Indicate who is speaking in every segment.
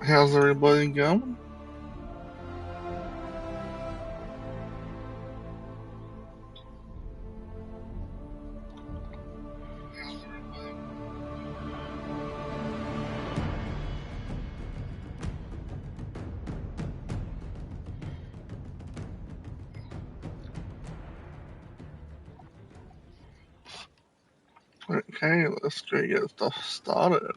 Speaker 1: How's everybody going? Okay, let's go get stuff started.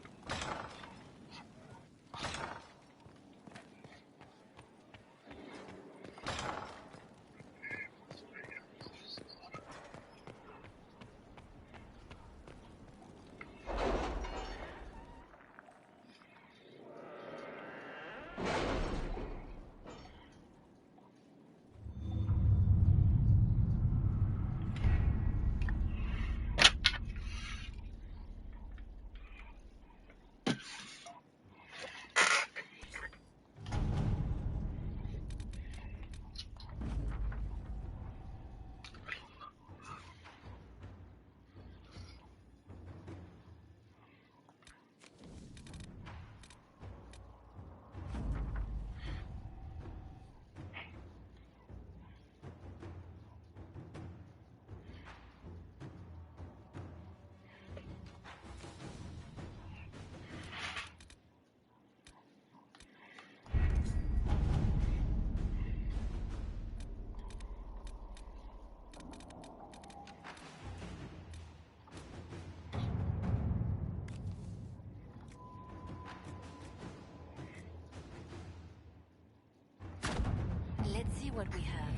Speaker 2: Let's see what we have.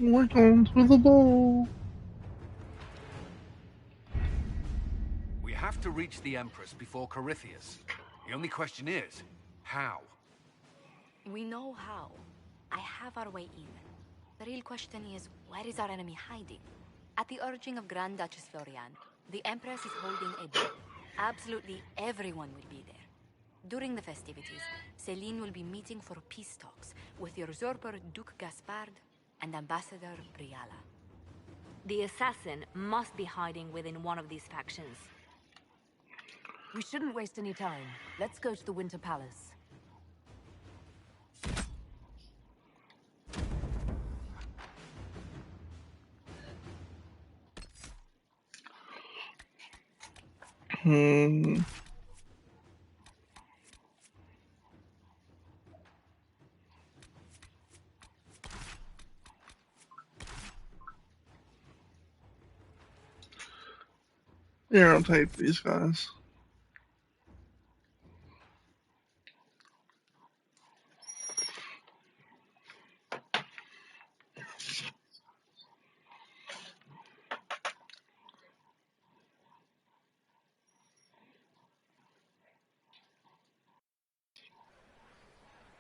Speaker 1: We're going through the ball.
Speaker 3: We have to reach the Empress before Corypheus. The only question is, how?
Speaker 2: We know how. I have our way in. The real question is, where is our enemy hiding? At the urging of Grand Duchess Florian, the Empress is holding a ball. Absolutely everyone will be there. During the festivities, Celine will be meeting for peace talks with the usurper Duke Gaspard and Ambassador Briala.
Speaker 4: The assassin must be hiding within one of these factions.
Speaker 5: We shouldn't waste any time. Let's go to the Winter Palace.
Speaker 1: Yeah, I'll take these guys.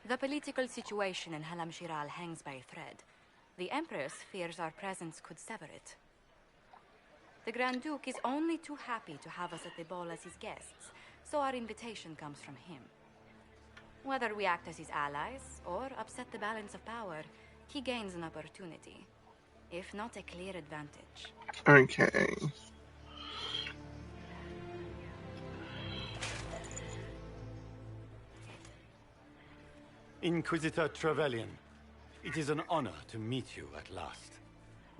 Speaker 2: The political situation in Halam Shiral hangs by a thread. The Empress fears our presence could sever it. The Grand Duke is only too happy to have us at the ball as his guests, so our invitation comes from him. Whether we act as his allies or upset the balance of power, he gains an opportunity, if not a clear advantage.
Speaker 1: Okay.
Speaker 6: Inquisitor Trevelyan, it is an honor to meet you at last.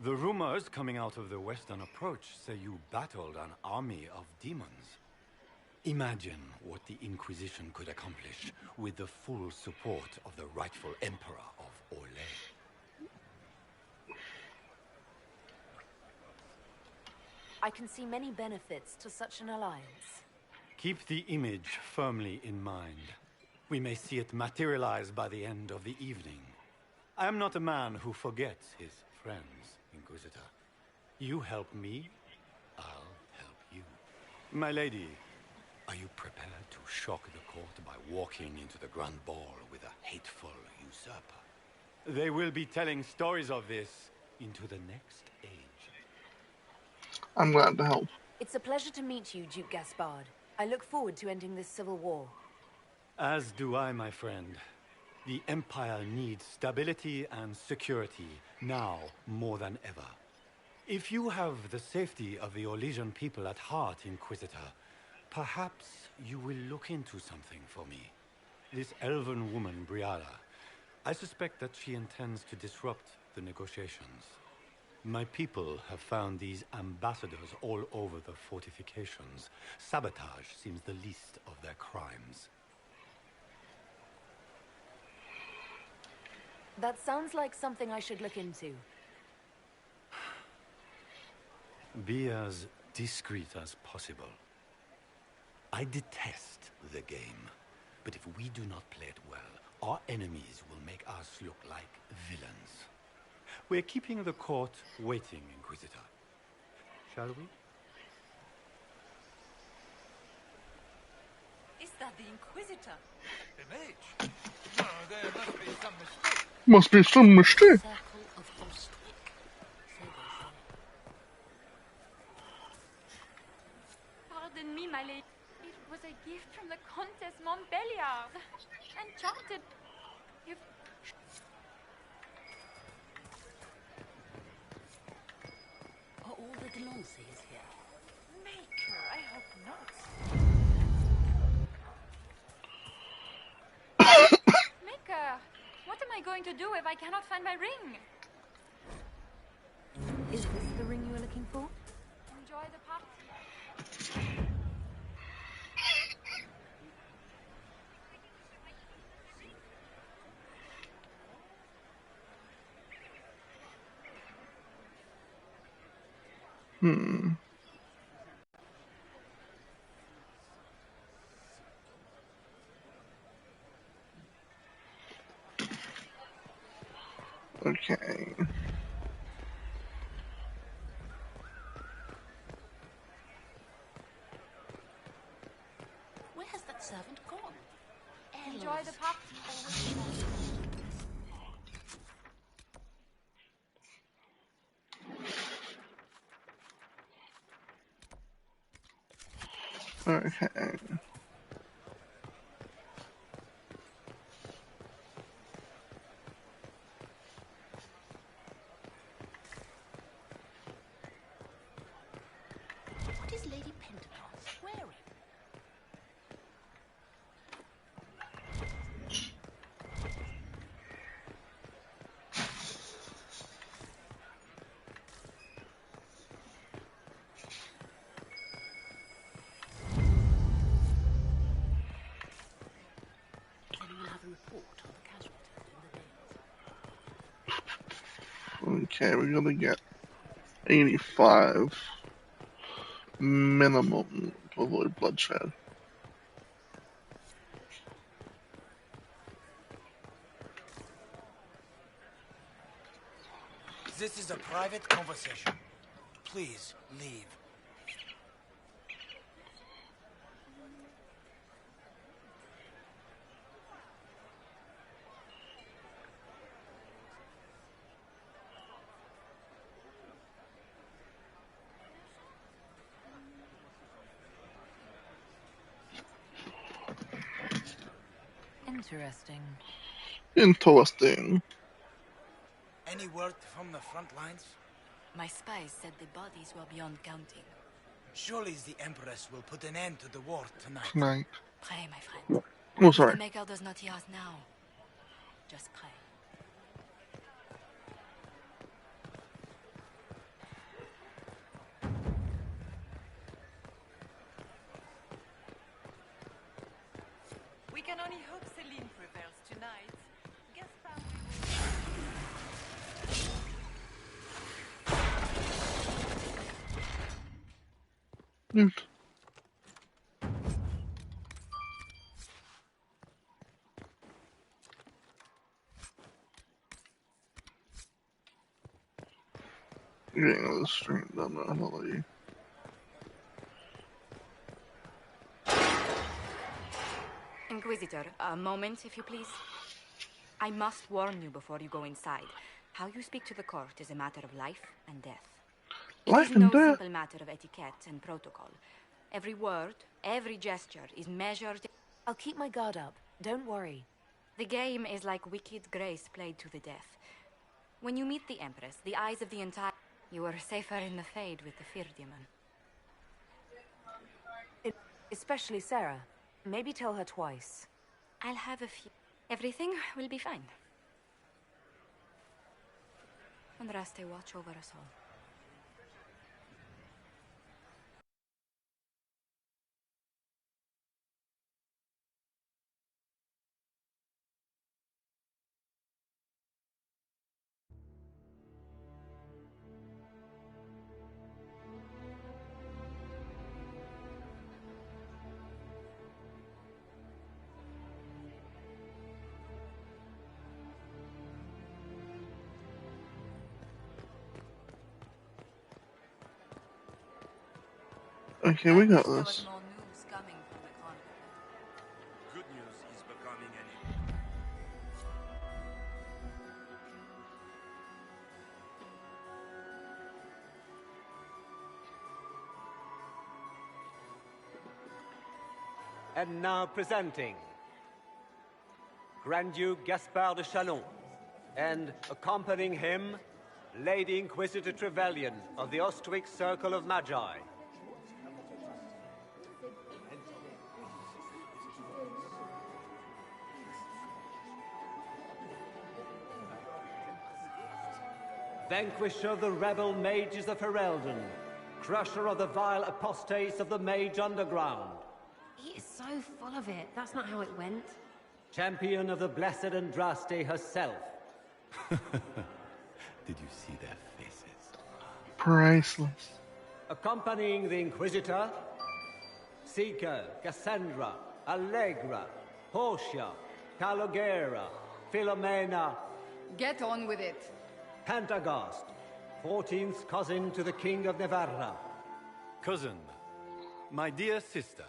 Speaker 6: The rumors coming out of the Western Approach say you battled an army of demons. Imagine what the Inquisition could accomplish with the full support of the rightful Emperor of Orlais.
Speaker 5: I can see many benefits to such an alliance.
Speaker 6: Keep the image firmly in mind. We may see it materialize by the end of the evening. I am not a man who forgets his friends, Inquisitor. You help me, I'll help you. My lady, are you prepared to shock the court by walking into the Grand Ball with a hateful usurper? They will be telling stories of this into the next age.
Speaker 1: I'm glad to help.
Speaker 5: It's a pleasure to meet you, Duke Gaspard. I look forward to ending this civil war.
Speaker 6: As do I, my friend. The Empire needs stability and security, now more than ever. If you have the safety of the Orlesian people at heart, Inquisitor, Perhaps you will look into something for me. This elven woman, Briala. I suspect that she intends to disrupt the negotiations. My people have found these ambassadors all over the fortifications. Sabotage seems the least of their crimes.
Speaker 5: That sounds like something I should look into.
Speaker 6: Be as discreet as possible. I detest the game, but if we do not play it well, our enemies will make us look like villains. We're keeping the court waiting, Inquisitor. Shall we?
Speaker 7: Is that the Inquisitor?
Speaker 3: The mage? No, there must be some mistake.
Speaker 1: Must be some mistake.
Speaker 7: Circle of Ostwick. So they say.
Speaker 8: Pardon me, my lady. It was a gift from the Countess Montbelliard. Enchanted. You've...
Speaker 7: Are all the Delancey's here?
Speaker 8: Maker, I hope not. Maker, what am I going to do if I cannot find my ring?
Speaker 5: Is this the ring you were looking for?
Speaker 8: Enjoy the party.
Speaker 1: Okay.
Speaker 7: Where has that servant gone?
Speaker 8: Enjoy the party.
Speaker 1: Okay.
Speaker 7: What is Lady Pentecost wearing? Anyone have a report on the casualties in the days?
Speaker 1: Okay, we're gonna get 85 minimum to avoid bloodshed.
Speaker 9: This is a private conversation. Please leave.
Speaker 5: Interesting.
Speaker 1: Interesting.
Speaker 9: Any word from the front lines?
Speaker 2: My spies said the bodies were beyond counting.
Speaker 9: Surely the Empress will put an end to the war tonight.
Speaker 1: Tonight.
Speaker 2: Pray, my friend.
Speaker 1: Oh,
Speaker 2: If
Speaker 1: sorry.
Speaker 2: the Maker does not hear us now, just pray.
Speaker 7: We can only hope Celine prevails tonight. Guess family
Speaker 1: Loot. Getting on the stream, don't know how to.
Speaker 2: Inquisitor, a moment, if you please. I must warn you before you go inside. How you speak to the court is a matter of life and death. It
Speaker 1: Life
Speaker 2: is
Speaker 1: and
Speaker 2: no
Speaker 1: death?
Speaker 2: simple matter of etiquette and protocol. Every word, every gesture is measured.
Speaker 5: I'll keep my guard up. Don't worry.
Speaker 2: The game is like wicked grace played to the death. When you meet the Empress, the eyes of the entire... You are safer in the Fade with the Fear Demon.
Speaker 5: Especially Sarah. Maybe tell her twice.
Speaker 2: I'll have a few. Everything will be fine. Andraste watch over us all.
Speaker 1: Okay, we got
Speaker 2: There was
Speaker 1: this.
Speaker 2: more news coming from the convent.
Speaker 10: Good news is becoming an
Speaker 11: And now presenting Grand Duke Gaspard de Chalon, and accompanying him, Lady Inquisitor Trevelyan of the Ostwick Circle of Magi. Vanquisher of the rebel mages of Ferelden, crusher of the vile apostates of the Mage Underground.
Speaker 12: He is so full of it. That's not how it went.
Speaker 11: Champion of the Blessed Andraste herself.
Speaker 6: Did you see their faces?
Speaker 1: Priceless.
Speaker 11: Accompanying the Inquisitor, Seeker, Cassandra, Allegra, Portia, Calogera, Philomena,
Speaker 7: Get on with it.
Speaker 11: Pantagast, 14th cousin to the King of Navarra.
Speaker 6: Cousin, my dear sister.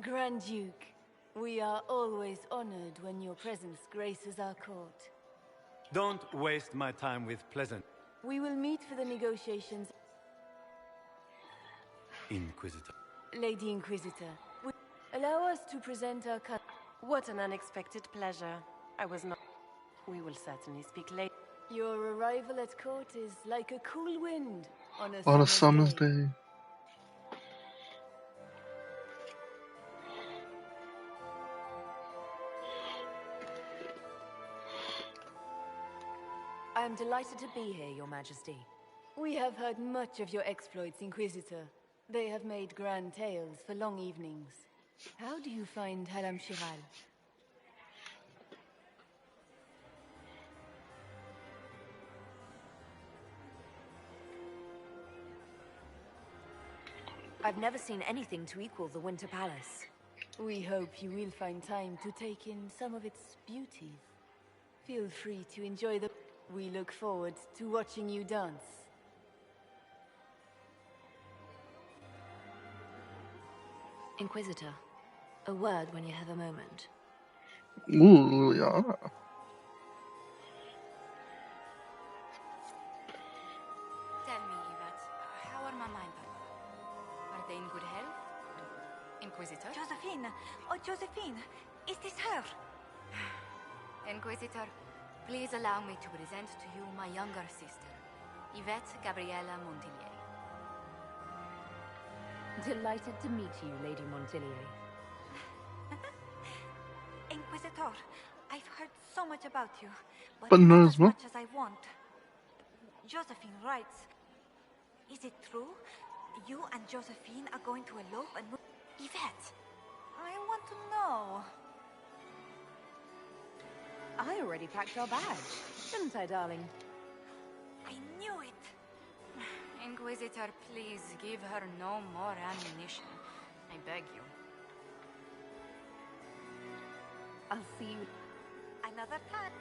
Speaker 13: Grand Duke, we are always honored when your presence graces our court.
Speaker 6: Don't waste my time with pleasant...
Speaker 13: We will meet for the negotiations.
Speaker 6: Inquisitor.
Speaker 13: Lady Inquisitor, allow us to present our
Speaker 14: What an unexpected pleasure. I was not... We will certainly speak later.
Speaker 13: Your arrival at court is like a cool wind on
Speaker 1: On a summer's day.
Speaker 5: I am delighted to be here, Your Majesty.
Speaker 13: We have heard much of your exploits, Inquisitor. They have made grand tales for long evenings. How do you find Halam Shiral?
Speaker 5: I've never seen anything to equal the Winter Palace.
Speaker 13: We hope you will find time to take in some of its beauties. Feel free to enjoy the... We look forward to watching you dance.
Speaker 4: Inquisitor, a word when you have a moment.
Speaker 1: Ooh, yeah.
Speaker 2: Tell me, Yvette, how are Mama and Papa? Are they in good health? Inquisitor?
Speaker 15: Josephine! Oh, Josephine! Is this her?
Speaker 2: Inquisitor, please allow me to present to you my younger sister, Yvette Gabriella Montillier.
Speaker 5: Delighted to meet you, Lady Montillier.
Speaker 15: Inquisitor, I've heard so much about you,
Speaker 1: But
Speaker 15: not
Speaker 1: not
Speaker 15: as
Speaker 1: as much.
Speaker 15: much as I want. Josephine writes, is it true? You and Josephine are going to elope and move... Yvette, I want to know.
Speaker 5: I already packed our bags, didn't I, darling?
Speaker 15: I knew it.
Speaker 2: Inquisitor, please give her no more ammunition. I beg you.
Speaker 5: I'll see you
Speaker 15: another time.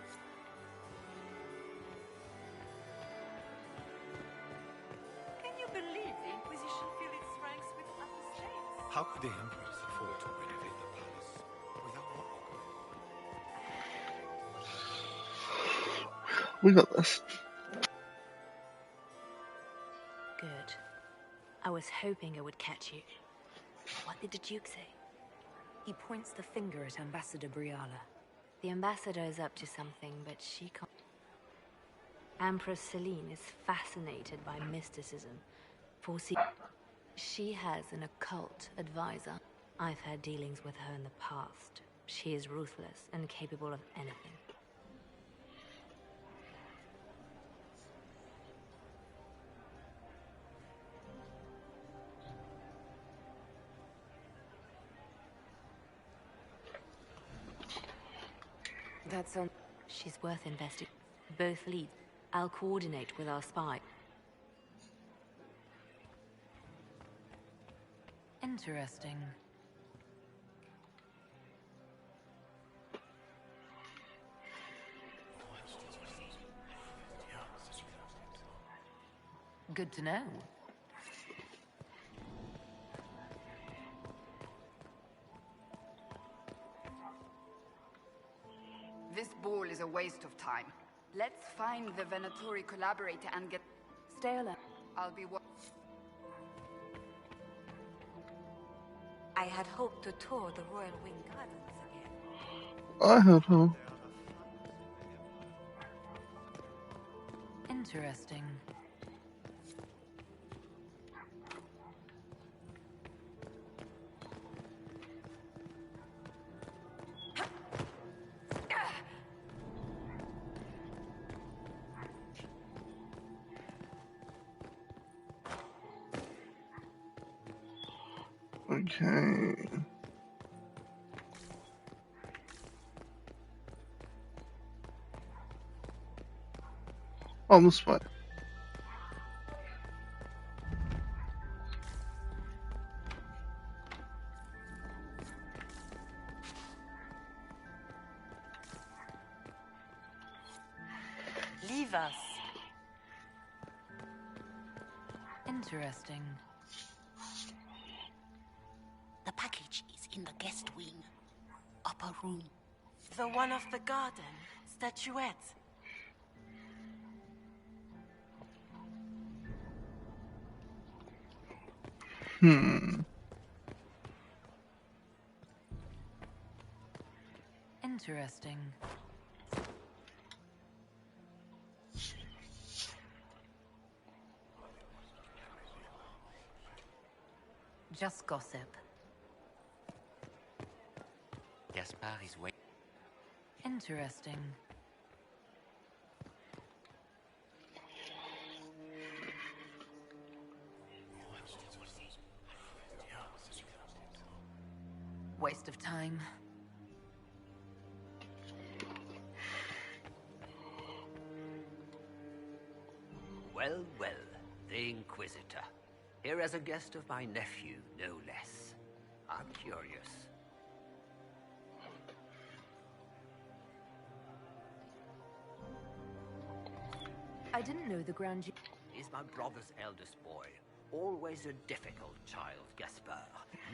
Speaker 7: Can you believe the Inquisition filled its ranks with apostates?
Speaker 6: How could the Empress afford to renovate the palace without rock?
Speaker 1: We got this.
Speaker 4: Good. I was hoping I would catch you. What did the Duke say?
Speaker 5: He points the finger at Ambassador Briala.
Speaker 4: The ambassador is up to something, but she can't. Empress Celine is fascinated by mysticism. She has an occult advisor. I've had dealings with her in the past. She is ruthless and capable of anything.
Speaker 5: That's on.
Speaker 4: She's worth investing. Both leads. I'll coordinate with our spy.
Speaker 5: Interesting. Good to know.
Speaker 16: This ball is a waste of time. Let's find the Venatori collaborator and get...
Speaker 5: Stay alert.
Speaker 16: I'll be...
Speaker 15: I had hoped to tour the Royal Wing Gardens again.
Speaker 1: I had hope.
Speaker 5: Interesting.
Speaker 1: Okay. On the spot.
Speaker 14: Leave us.
Speaker 5: Interesting.
Speaker 17: The package is in the guest wing. Upper room.
Speaker 14: The one of the garden. Statuette.
Speaker 5: Interesting. Just gossip.
Speaker 18: Gaspard is waiting.
Speaker 5: Interesting. Waste of time.
Speaker 11: Well, well, the Inquisitor. Here as a guest of my nephew, no less. I'm curious.
Speaker 5: I didn't know the Grand Duke...
Speaker 11: He's my brother's eldest boy. Always a difficult child, Gaspard.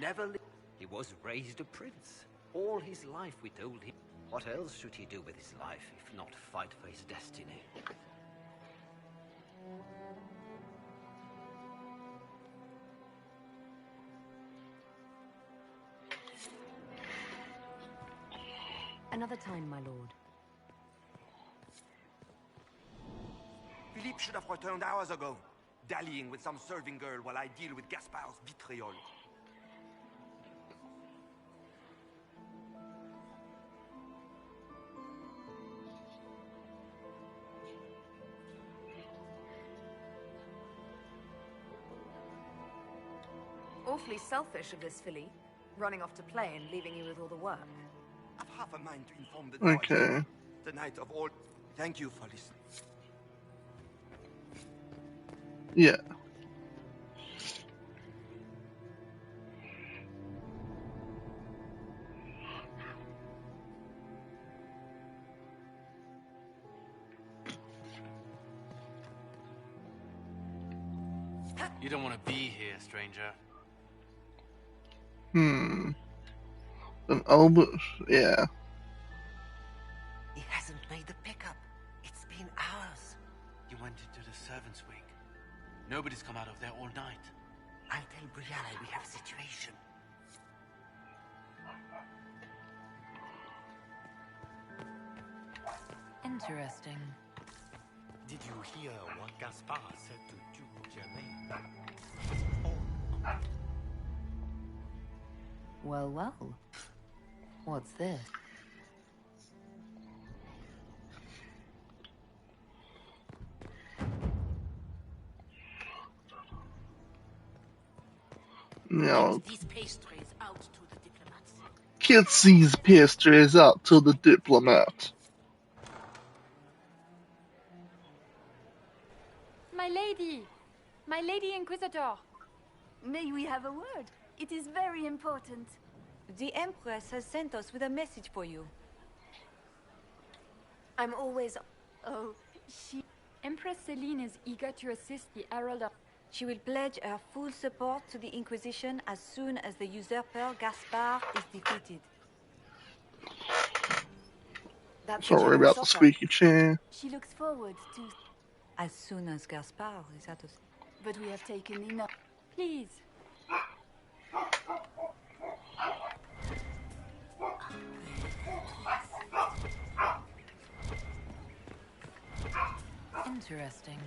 Speaker 11: Never He was raised a prince. All his life we told him. What else should he do with his life, if not fight for his destiny?
Speaker 5: Another time, my lord.
Speaker 10: Philippe should have returned hours ago, dallying with some serving girl while I deal with Gaspard's vitriol.
Speaker 5: Awfully selfish of this filly, running off to play and leaving you with all the work.
Speaker 10: I've half a mind to inform the
Speaker 1: Okay.
Speaker 10: the night of all. Thank you for listening.
Speaker 1: Yeah.
Speaker 18: You don't want to be here, stranger.
Speaker 1: An Albert, yeah.
Speaker 17: He hasn't made the pickup. It's been hours.
Speaker 18: You went into the servants' wing. Nobody's come out of there all night.
Speaker 17: I'll tell Brianna we have a situation.
Speaker 5: Interesting.
Speaker 6: Did you hear what Gaspard said to Duke Germain?
Speaker 5: Well, well. What's this?
Speaker 1: Now,
Speaker 19: These pastries out to the diplomats.
Speaker 1: get these pastries out to the diplomat.
Speaker 8: My lady! My lady Inquisitor!
Speaker 13: May we have a word? It is very important.
Speaker 15: The Empress has sent us with a message for you.
Speaker 13: I'm always...
Speaker 8: Oh, Empress Celine is eager to assist the Herald of...
Speaker 15: She will pledge her full support to the Inquisition as soon as the usurper Gaspard is defeated.
Speaker 13: That's
Speaker 1: Sorry
Speaker 13: General
Speaker 1: about the
Speaker 13: Chopper.
Speaker 1: squeaky chair.
Speaker 13: She looks forward to...
Speaker 15: As soon as Gaspard is out of...
Speaker 13: But we have taken enough...
Speaker 8: Please.
Speaker 5: Interesting.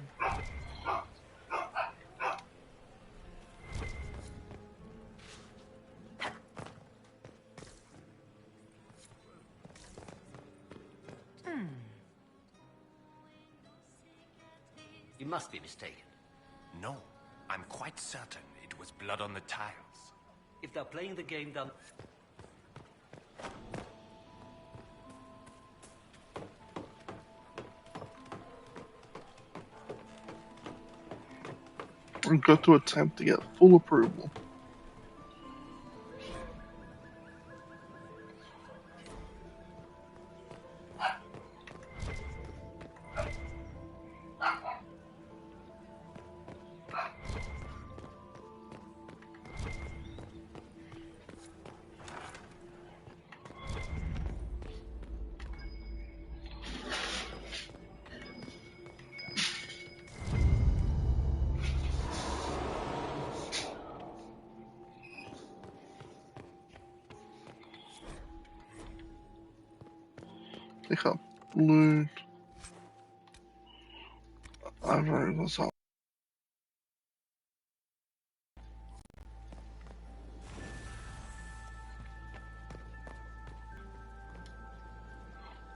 Speaker 11: You must be mistaken.
Speaker 18: No, I'm quite certain it was blood on the tiles.
Speaker 11: If they're playing the game down...
Speaker 1: I've got to attempt to get full approval. Pick up loot. I've already got some.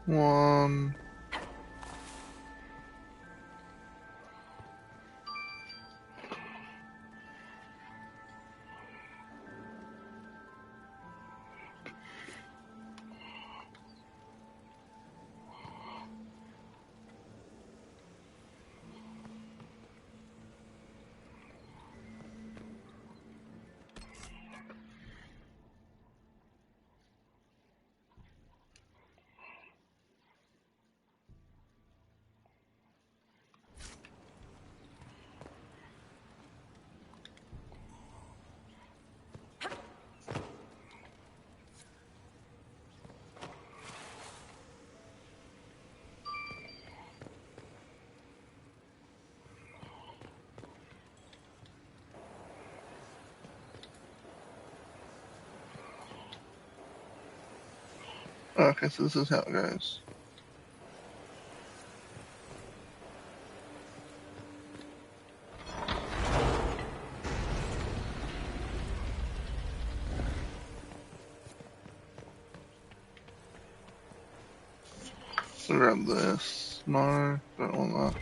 Speaker 1: One. Okay, so this is how it goes. So grab this. No, don't want that.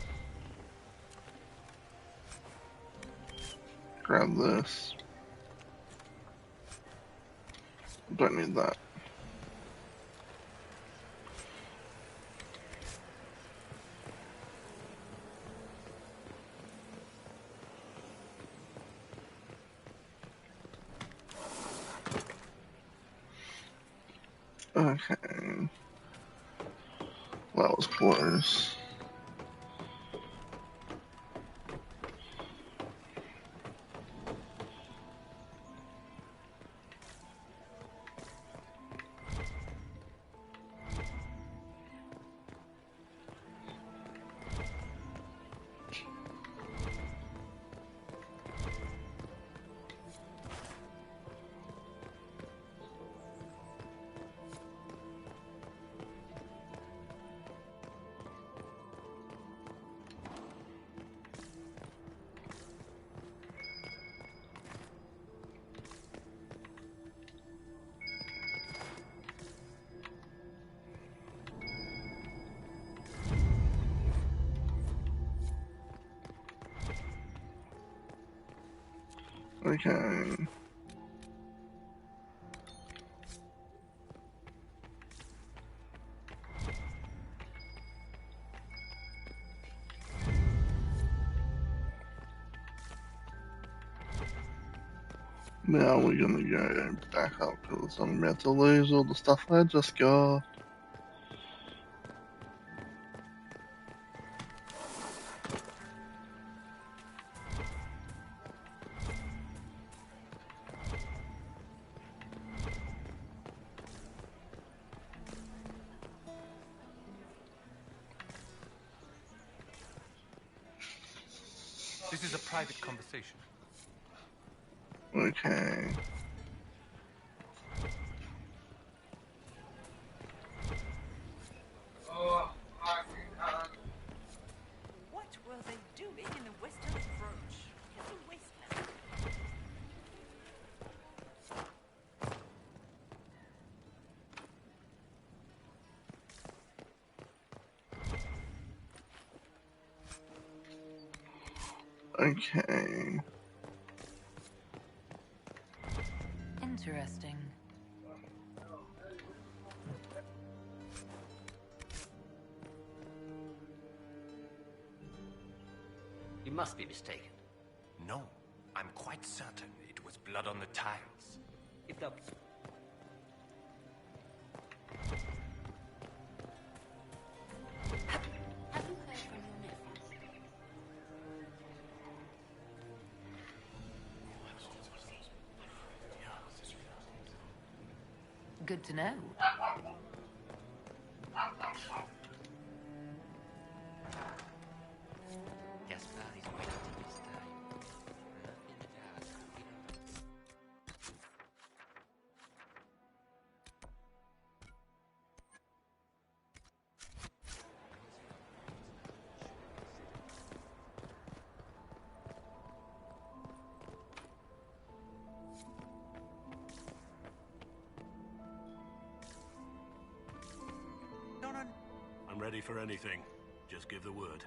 Speaker 1: Grab this. Don't need that. Okay. That was close. Okay. Now we're gonna go back up because I'm about to lose all the stuff I just got.
Speaker 3: This is a private conversation.
Speaker 1: Okay.
Speaker 7: What were they doing in the Western Approach? It's a wasteland.
Speaker 1: Okay.
Speaker 5: Interesting.
Speaker 11: You must be mistaken.
Speaker 9: No, I'm quite certain it was blood on the tiles.
Speaker 11: If the...
Speaker 8: Have you heard from your nephew?
Speaker 5: Good to know.
Speaker 11: Gaspar is wasting his time. Nothing he does could be done.
Speaker 20: I'm ready for anything. Just give the word.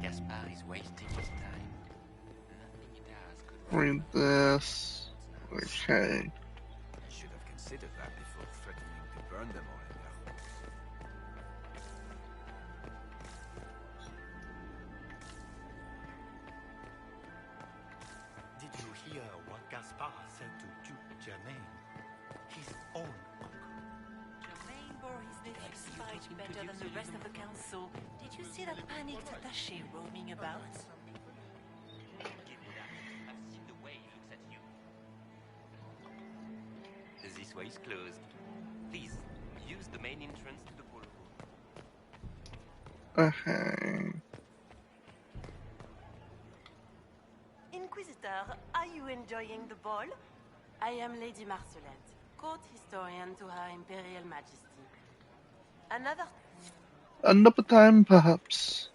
Speaker 11: Gaspar is wasting his time. Nothing he does could...
Speaker 1: Read this. Okay.
Speaker 10: You should have considered that before threatening to burn them all in their homes.
Speaker 6: Did you hear what Gaspar said to Duke Germain? His own uncle.
Speaker 7: Germain bore his nephew's fight better than the rest of the council. Did you see that panicked attaché roaming about?
Speaker 11: I've seen the way he looks at you. This way is closed. Please, use the main entrance to the ballroom.
Speaker 1: Okay.
Speaker 14: Inquisitor, are you enjoying the ball? I am Lady Marcelette, court historian to Her Imperial Majesty.
Speaker 1: Another time, perhaps.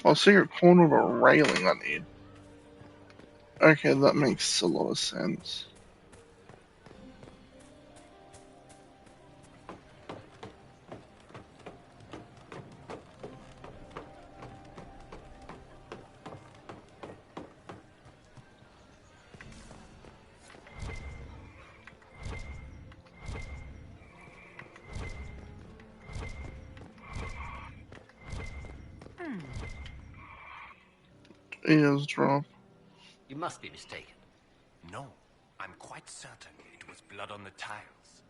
Speaker 1: I'll see a corner of a railing I need. Okay, that makes a lot of sense. Eavesdrop.
Speaker 11: You must be mistaken.
Speaker 9: No, I'm quite certain it was blood on the tiles.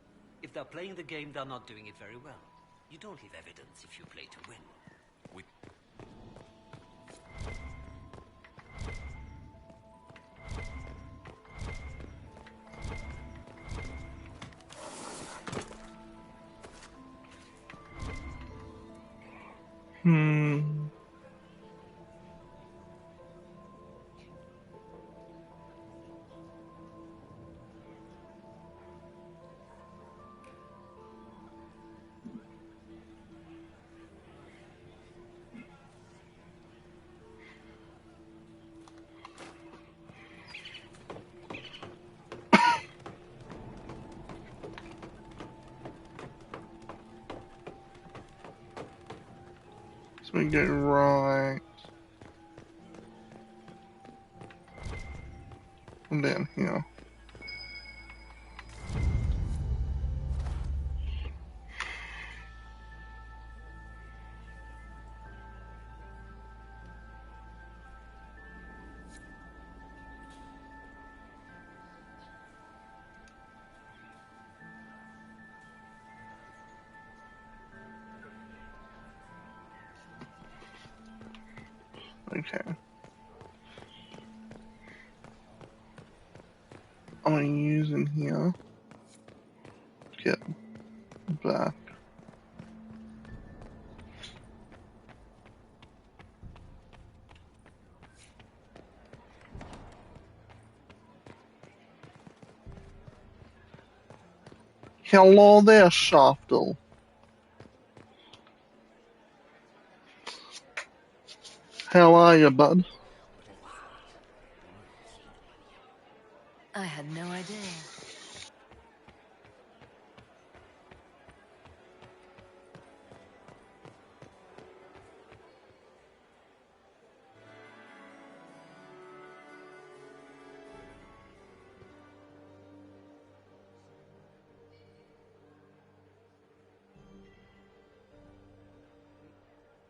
Speaker 11: If they're playing the game, they're not doing it very well. You don't leave evidence if you play to win.
Speaker 1: So we get right. And then here. Okay. I'm gonna use in here. Get back. Hello there, Shaftel. How are you, bud?
Speaker 5: I had no idea.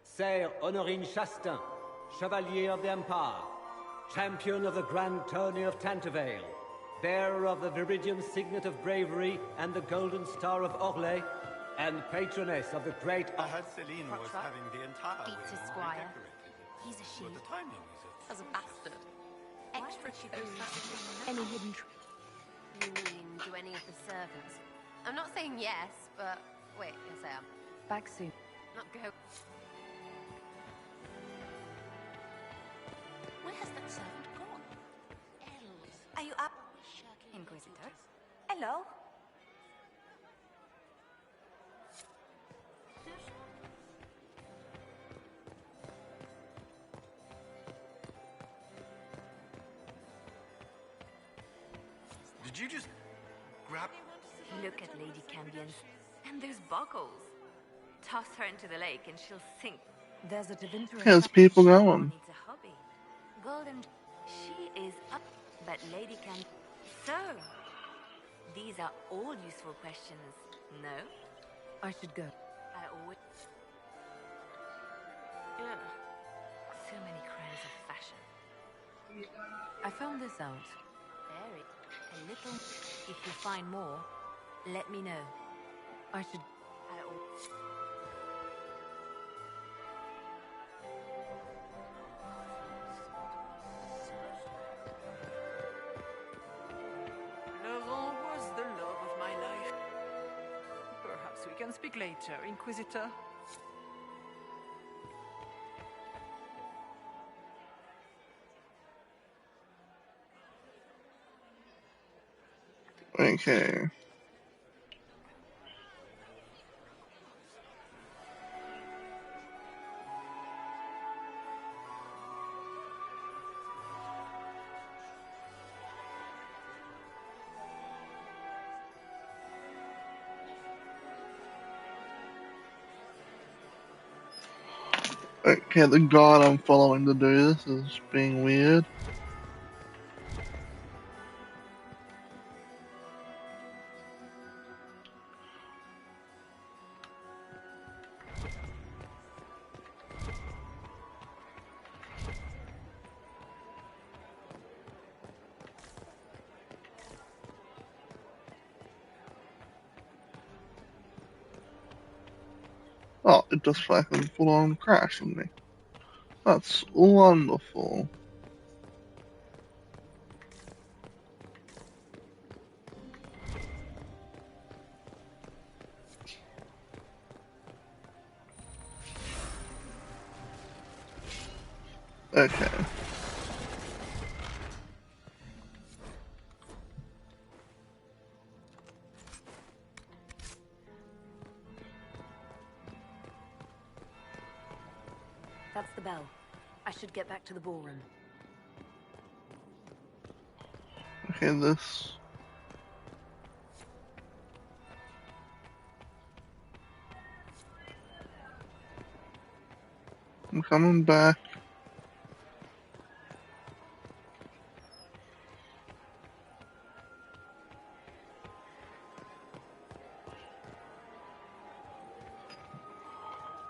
Speaker 11: Sir Honorine Chastain, Chevalier of the Empire, Champion of the Grand Tourney of Tantervale, bearer of the Viridian Signet of Bravery and the Golden Star of Orlais, and patroness of the great...
Speaker 6: I heard Celine was having the entire
Speaker 12: Beats his
Speaker 6: wing
Speaker 12: squire.
Speaker 6: redecorated.
Speaker 12: He's a she.
Speaker 6: But the timing is
Speaker 12: As a bastard. Extra cheap.
Speaker 5: Any hidden
Speaker 12: You mean, do any of the servants? I'm not saying yes, but... Wait, yes I am.
Speaker 5: back soon.
Speaker 12: Not go...
Speaker 15: Where has that servant gone? Elves. Are you up?
Speaker 2: Inquisitor?
Speaker 15: Hello?
Speaker 3: Did you just grab...
Speaker 4: Look at Lady Cambion. And those boggles. Toss her into the lake and she'll sink.
Speaker 5: There's a Devinter.
Speaker 1: How's people going?
Speaker 4: Needs a hobby. Golden... She is up... But Lady Cam... So... These are all useful questions, no?
Speaker 5: I should go.
Speaker 4: I always... Ugh. So many crimes of fashion.
Speaker 5: I found this out.
Speaker 4: Very. A little... If you find more, let me know.
Speaker 5: I should...
Speaker 4: I always...
Speaker 7: Laurent was the love of my life. Perhaps we can speak later, Inquisitor.
Speaker 1: Okay. Okay, the god I'm following to do this is being weird. Oh, it just fucking full on crashed on me. That's wonderful. Okay.
Speaker 5: That's the bell. I should get back to the ballroom.
Speaker 1: Okay, this. I'm coming back.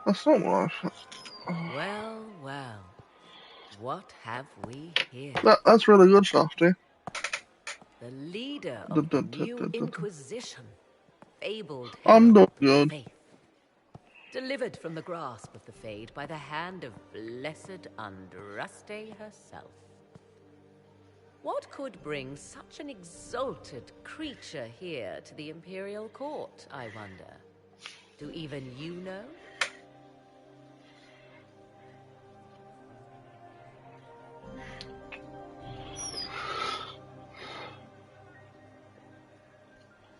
Speaker 1: That's not what I.
Speaker 11: Well, well. What have we here?
Speaker 1: That's really good stuff, dude.
Speaker 11: The leader of the new Inquisition. Fabled
Speaker 1: I'm
Speaker 11: herald
Speaker 1: not
Speaker 11: of the
Speaker 1: good.
Speaker 11: faith. Delivered from the grasp of the Fade by the hand of blessed Andraste herself. What could bring such an exalted creature here to the Imperial Court, I wonder? Do even you know?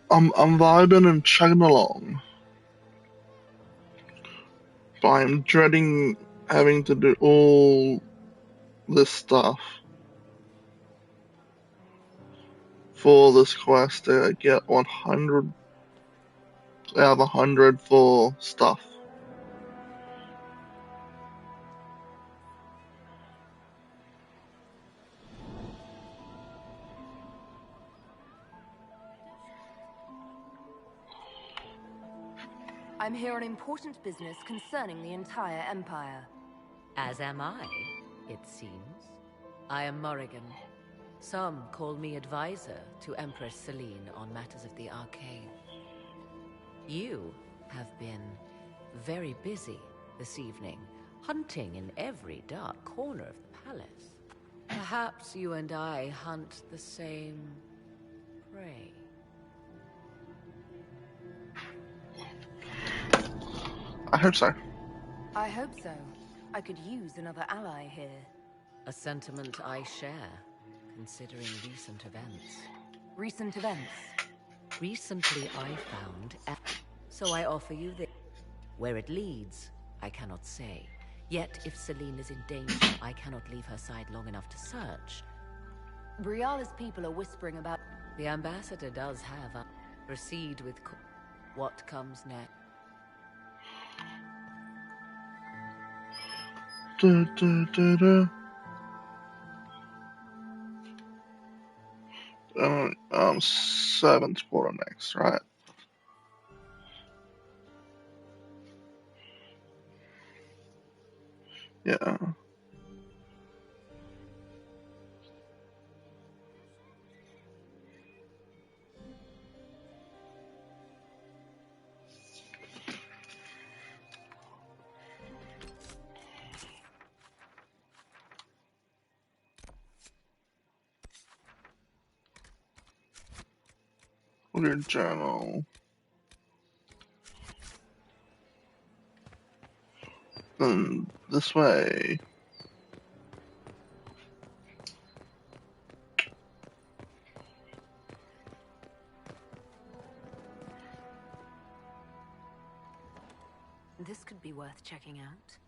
Speaker 1: I'm vibing and chugging along. But I'm dreading having to do all this stuff for this quest to get 100 out of 100 for stuff.
Speaker 5: I'm here on important business concerning the entire Empire.
Speaker 11: As am I, it seems. I am Morrigan. Some call me advisor to Empress Celine on matters of the arcane. You have been very busy this evening, hunting in every dark corner of the palace. Perhaps you and I hunt the same prey.
Speaker 1: I hope so.
Speaker 5: I hope so. I could use another ally here.
Speaker 11: A sentiment I share, considering recent events.
Speaker 5: Recent events?
Speaker 11: Recently I found... So I offer you this. Where it leads, I cannot say. Yet, if Celine is in danger, I cannot leave her side long enough to search.
Speaker 5: Briala's people are whispering about...
Speaker 11: The ambassador does have a... Proceed with... What comes next?
Speaker 1: Servant's quarter next, right? Yeah. Weird journal. Then this way.
Speaker 5: This could be worth checking out.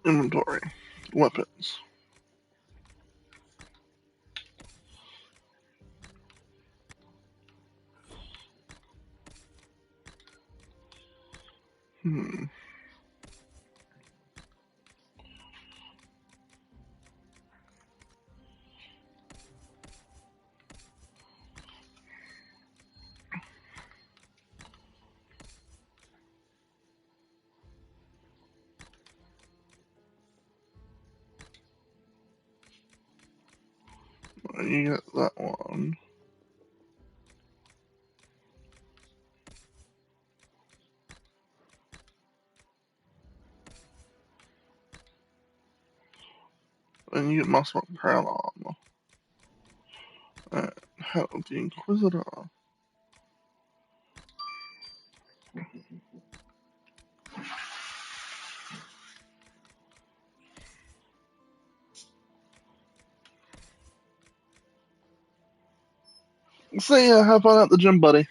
Speaker 1: Inventory. Weapons. You get that one. And you get muscle up crown armor. Head of the Inquisitor. So yeah, have fun at the gym, buddy.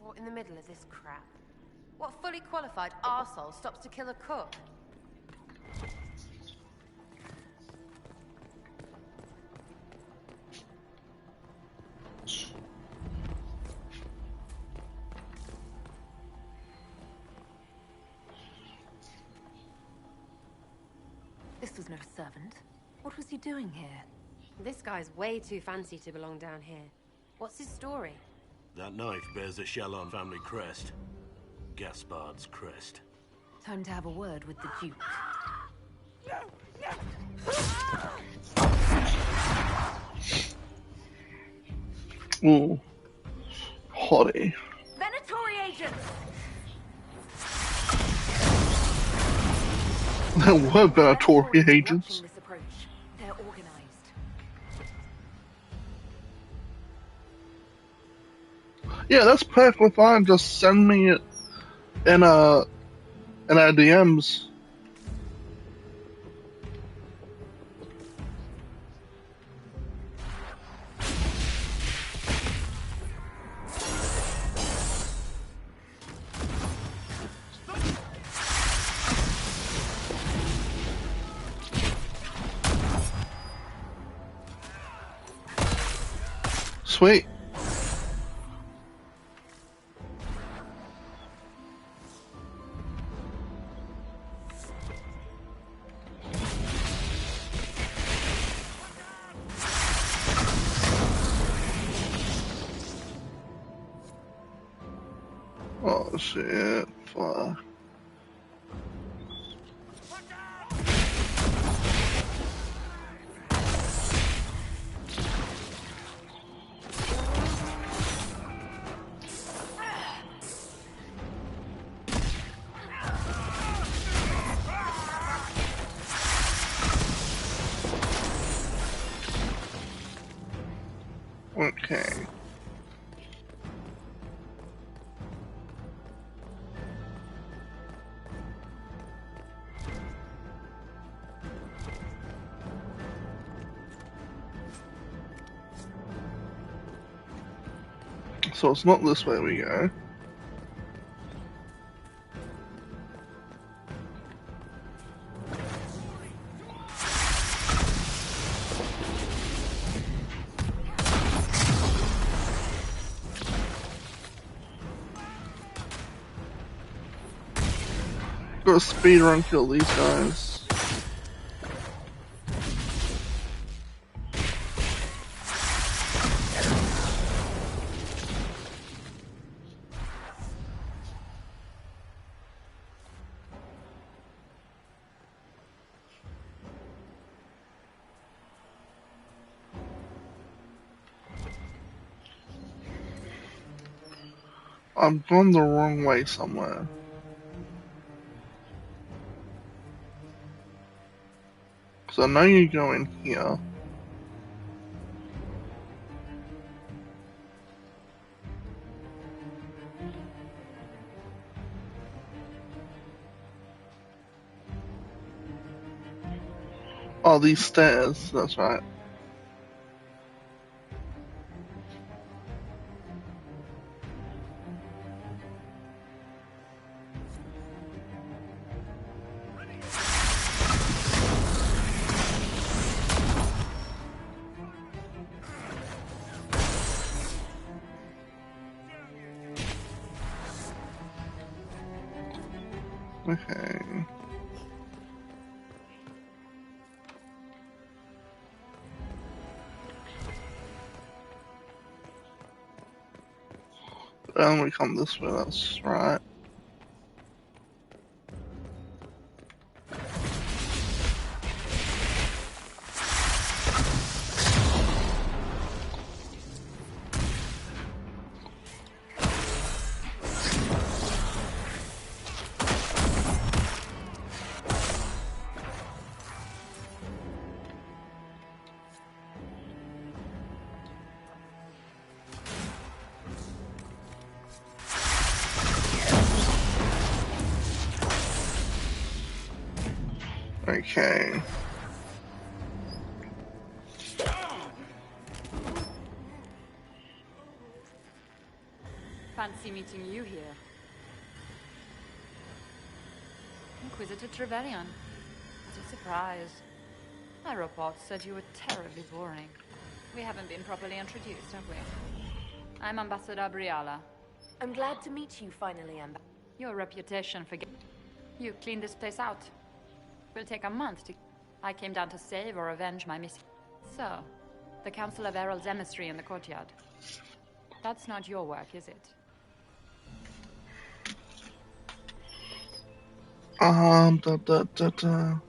Speaker 12: What in the middle of this crap? What fully qualified arsehole stops to kill a cook?
Speaker 5: This was no servant. What was he doing here?
Speaker 12: This guy's way too fancy to belong down here. What's his story?
Speaker 20: That knife bears the Shallon family crest. Gaspard's crest.
Speaker 5: Time to have a word with the Duke.
Speaker 1: Ooh. Hottie.
Speaker 15: Venatory agents!
Speaker 1: There were Venatory agents.
Speaker 5: This approach. They're organized.
Speaker 1: Yeah, that's perfectly fine. Just send me it in our DMs. Sweet. Oh shit, fuck. Okay. So it's not this way we go. Gotta speedrun kill these guys. I've gone the wrong way somewhere. Because I know you go in here. Oh, these stairs, that's right. Okay. And we come this way, that's right. Okay.
Speaker 8: Fancy meeting you here. Inquisitor Trevelyan. What a surprise. My report said you were terribly boring. We haven't been properly introduced, have we? I'm Ambassador Briala.
Speaker 5: I'm glad to meet you finally, Ambassador.
Speaker 8: Your reputation for... You cleaned this place out. Will take a month to... I came down to save or avenge my miss... So, the Council of Herald's emissary in the courtyard. That's not your work, is it?
Speaker 1: Da.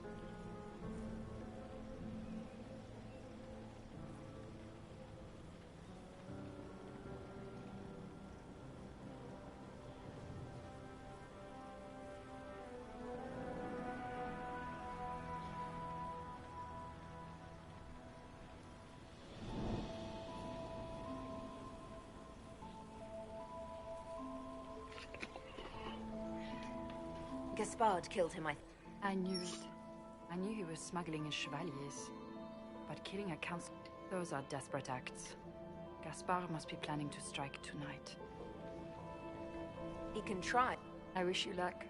Speaker 5: Gaspard killed him,
Speaker 8: I knew it. I knew he was smuggling his chevaliers. But killing a council... Those are desperate acts. Gaspard must be planning to strike tonight.
Speaker 5: He can try.
Speaker 8: I wish you luck.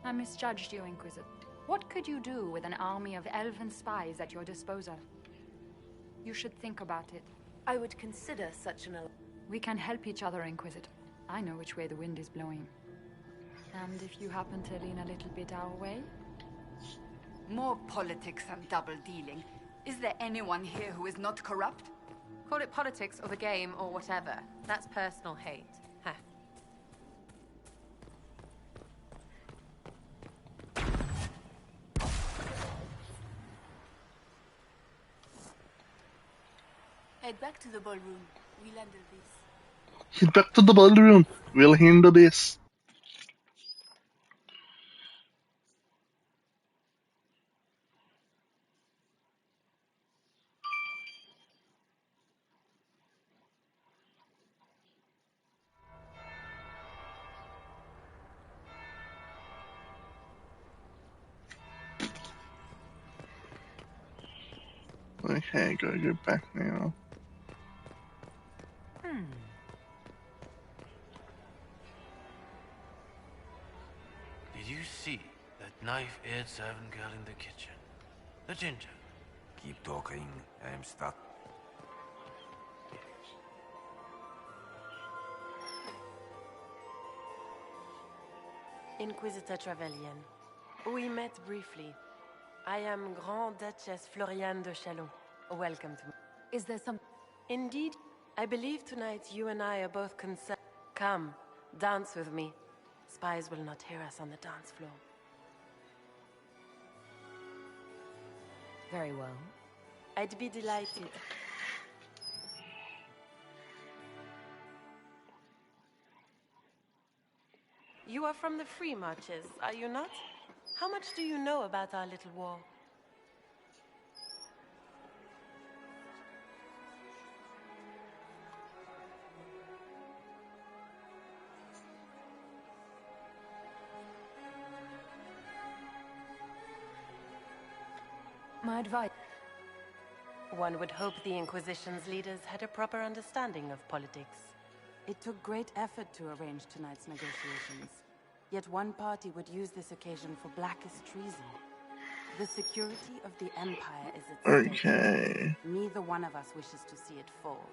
Speaker 8: I misjudged you, Inquisitor. What could you do with an army of elven spies at your disposal? You should think about it.
Speaker 5: I would consider such an...
Speaker 8: We can help each other, Inquisitor. I know which way the wind is blowing. And if you happen to lean a little bit our way?
Speaker 16: More politics and double-dealing. Is there anyone here who is not corrupt?
Speaker 12: Call it politics or the game or whatever. That's personal hate. Huh.
Speaker 5: Head back to the ballroom. We'll handle this.
Speaker 1: Head back to the ballroom. We'll handle this. Okay, gotta go back now.
Speaker 18: Did you see that knife-eared servant girl in the kitchen? The ginger.
Speaker 10: Keep talking. I'm stuck.
Speaker 14: Inquisitor Trevelyan. We met briefly. I am Grand Duchess Floriane de Chalon. Welcome to me.
Speaker 5: Is there some...
Speaker 14: Indeed. I believe tonight you and I are both concerned. Come, dance with me. Spies will not hear us on the dance floor.
Speaker 5: Very well.
Speaker 14: I'd be delighted. You are from the Free Marches, are you not? How much do you know about our little war?
Speaker 5: My advice...
Speaker 14: One would hope the Inquisition's leaders had a proper understanding of politics.
Speaker 21: It took great effort to arrange tonight's negotiations. Yet one party would use this occasion for blackest treason. The security of the Empire is at stake.
Speaker 1: Okay.
Speaker 21: Neither one of us wishes to see it fall.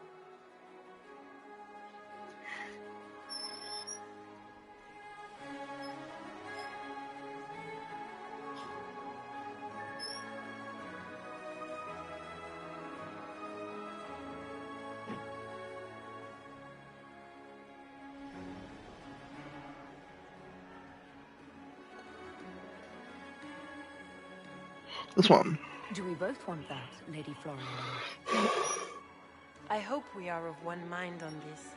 Speaker 1: This one.
Speaker 5: Do we both want that, Lady Florian?
Speaker 14: I hope we are of one mind on this.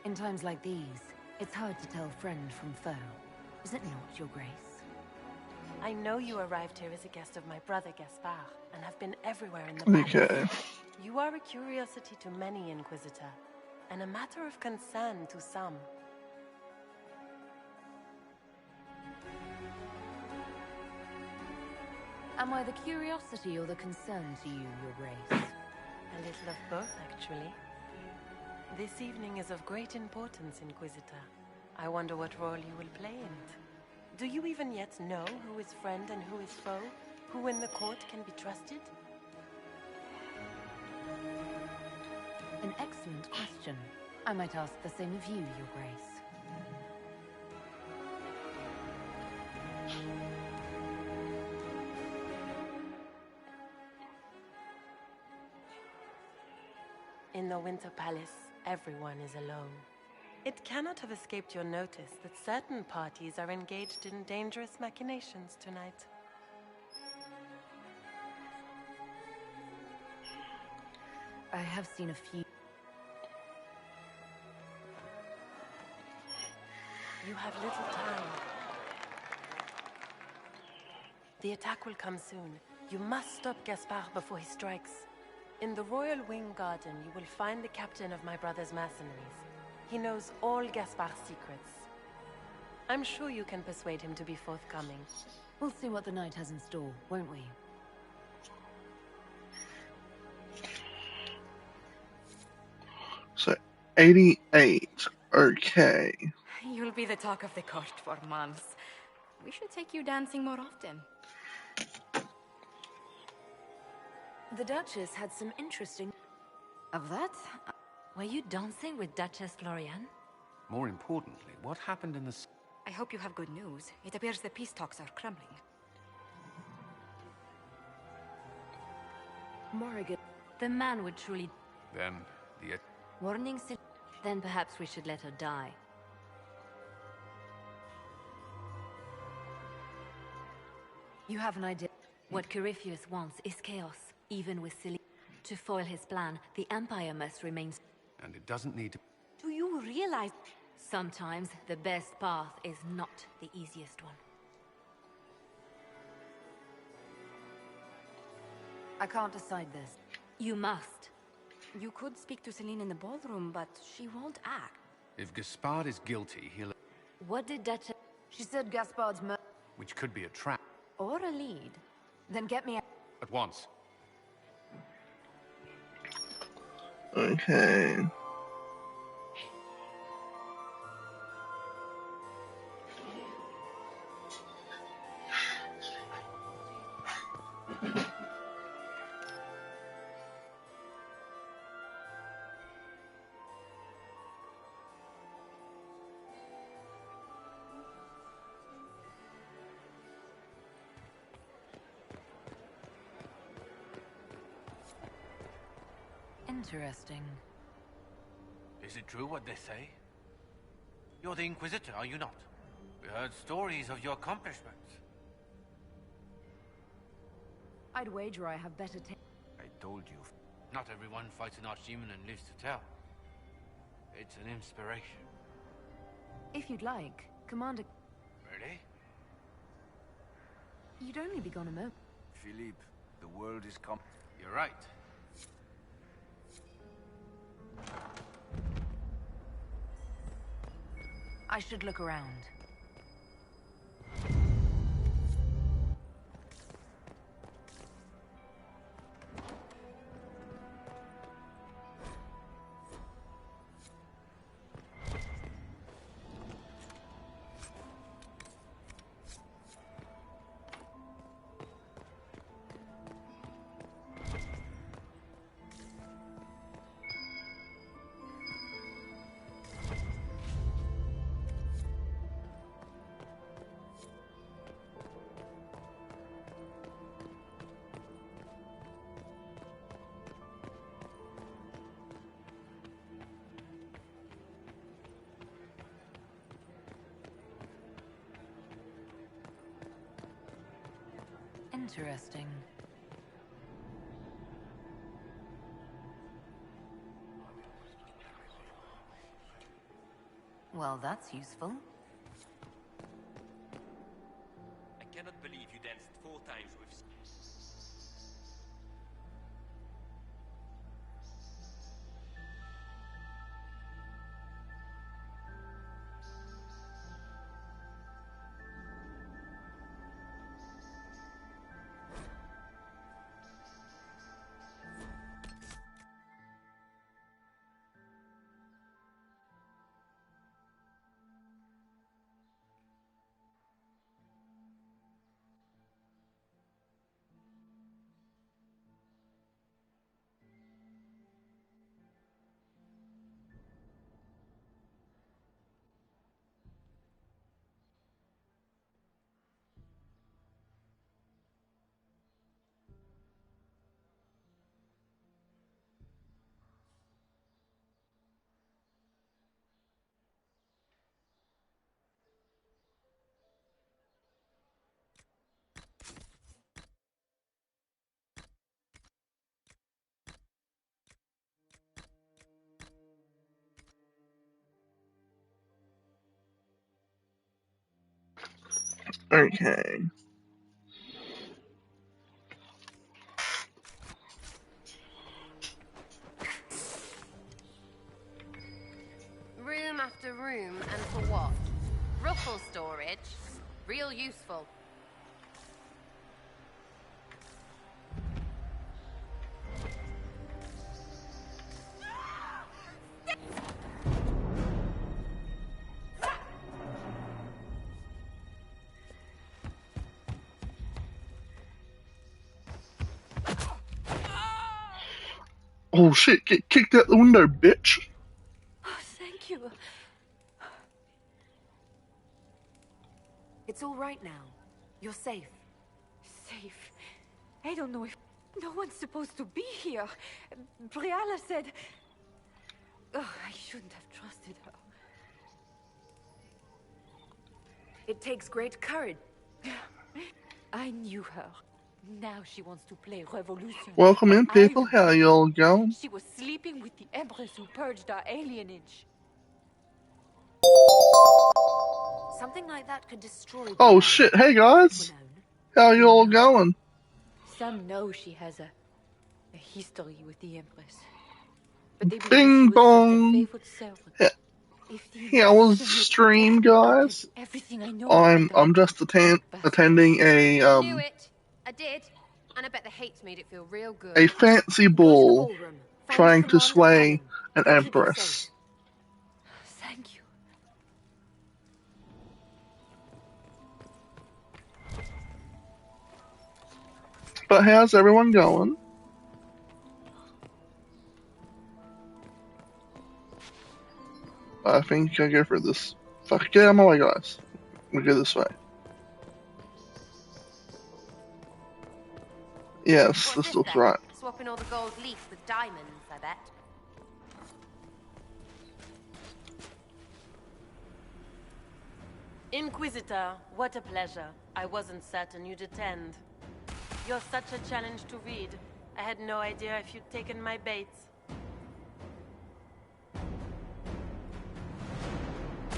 Speaker 5: In times like these, it's hard to tell friend from foe. Is it not, Your Grace?
Speaker 14: I know you arrived here as a guest of my brother Gaspard, and have been everywhere in the palace.
Speaker 1: Okay.
Speaker 14: You are a curiosity to many, Inquisitor, and a matter of concern to some.
Speaker 5: Am I the curiosity or the concern to you, Your Grace?
Speaker 14: A little of both, actually. This evening is of great importance, Inquisitor. I wonder what role you will play in it. Do you even yet know who is friend and who is foe? Who in the court can be trusted?
Speaker 5: An excellent question. I might ask the same of you, Your Grace.
Speaker 14: In the Winter Palace, everyone is alone. It cannot have escaped your notice that certain parties are engaged in dangerous machinations tonight.
Speaker 5: I have seen a few.
Speaker 14: You have little time. The attack will come soon. You must stop Gaspard before he strikes. In the Royal Wing Garden, you will find the captain of my brother's mercenaries. He knows all Gaspard's secrets. I'm sure you can persuade him to be forthcoming.
Speaker 5: We'll see what the night has in store, won't we?
Speaker 1: So, 88. Okay.
Speaker 2: You'll be the talk of the court for months. We should take you dancing more often.
Speaker 5: The Duchess had some interesting...
Speaker 4: Of that? Were you dancing with Duchess Florian?
Speaker 3: More importantly, what happened in the...
Speaker 2: I hope you have good news. It appears the peace talks are crumbling.
Speaker 5: Morrigan.
Speaker 4: The man would truly...
Speaker 3: Then, the...
Speaker 4: Warning, then perhaps we should let her die.
Speaker 5: You have an idea?
Speaker 4: What Corypheus wants is chaos, even with Celine. To foil his plan, the Empire must remain...
Speaker 3: And it doesn't need to...
Speaker 4: Do you realize... Sometimes the best path is not the easiest one.
Speaker 5: I can't decide this.
Speaker 4: You must.
Speaker 2: You could speak to Celine in the ballroom, but she won't act.
Speaker 3: If Gaspard is guilty, he'll...
Speaker 4: What did Duchess...
Speaker 5: She said Gaspard's
Speaker 3: Which could be a trap.
Speaker 2: Or a lead.
Speaker 5: Then get me...
Speaker 3: At once.
Speaker 1: Okay.
Speaker 5: Interesting.
Speaker 18: Is it true what they say? You're the Inquisitor, are you not? We heard stories of your accomplishments.
Speaker 5: I'd wager I have better
Speaker 18: I told you. Not everyone fights an archdemon and lives to tell. It's an inspiration.
Speaker 5: If you'd like, Commander...
Speaker 18: Really?
Speaker 5: You'd only be gone a moment.
Speaker 10: Philippe, the world is
Speaker 18: You're right.
Speaker 5: I should look around. Interesting. Well, that's useful.
Speaker 11: I cannot believe you danced 4 times with...
Speaker 1: Okay.
Speaker 12: Room after room, and for what? Ruffle storage? Real useful.
Speaker 1: Oh shit, get kicked out the window, bitch.
Speaker 13: Oh, thank you.
Speaker 2: It's all right now. You're safe.
Speaker 13: Safe? I don't know if... No one's supposed to be here. Briala said... Oh, I shouldn't have trusted her.
Speaker 2: It takes great courage.
Speaker 13: I knew her. Now she wants to play revolution.
Speaker 1: Welcome in, people. How are you all going?
Speaker 13: She was sleeping with the Empress who purged our alienage.
Speaker 2: Something like that could destroy...
Speaker 1: Oh shit, hey guys! How are you all going?
Speaker 13: Some know she has a history with the Empress. But they believe
Speaker 1: Bing
Speaker 13: she was just a
Speaker 1: bong!
Speaker 13: faithful servant.
Speaker 1: How was the stream, guys?
Speaker 13: Everything I know
Speaker 1: I'm just attending
Speaker 12: Knew it. I did. And I bet the hates made it feel real good.
Speaker 1: a fancy ball trying to sway an empress.
Speaker 13: Thank you.
Speaker 1: But how's everyone going? I think I go for this. Fuck, get out of my way, guys. We go this way. Yes, this looks
Speaker 12: then?
Speaker 1: right.
Speaker 12: Swapping all the gold leaf with diamonds, I bet.
Speaker 14: Inquisitor, what a pleasure. I wasn't certain you'd attend. You're such a challenge to read. I had no idea if you'd taken my baits.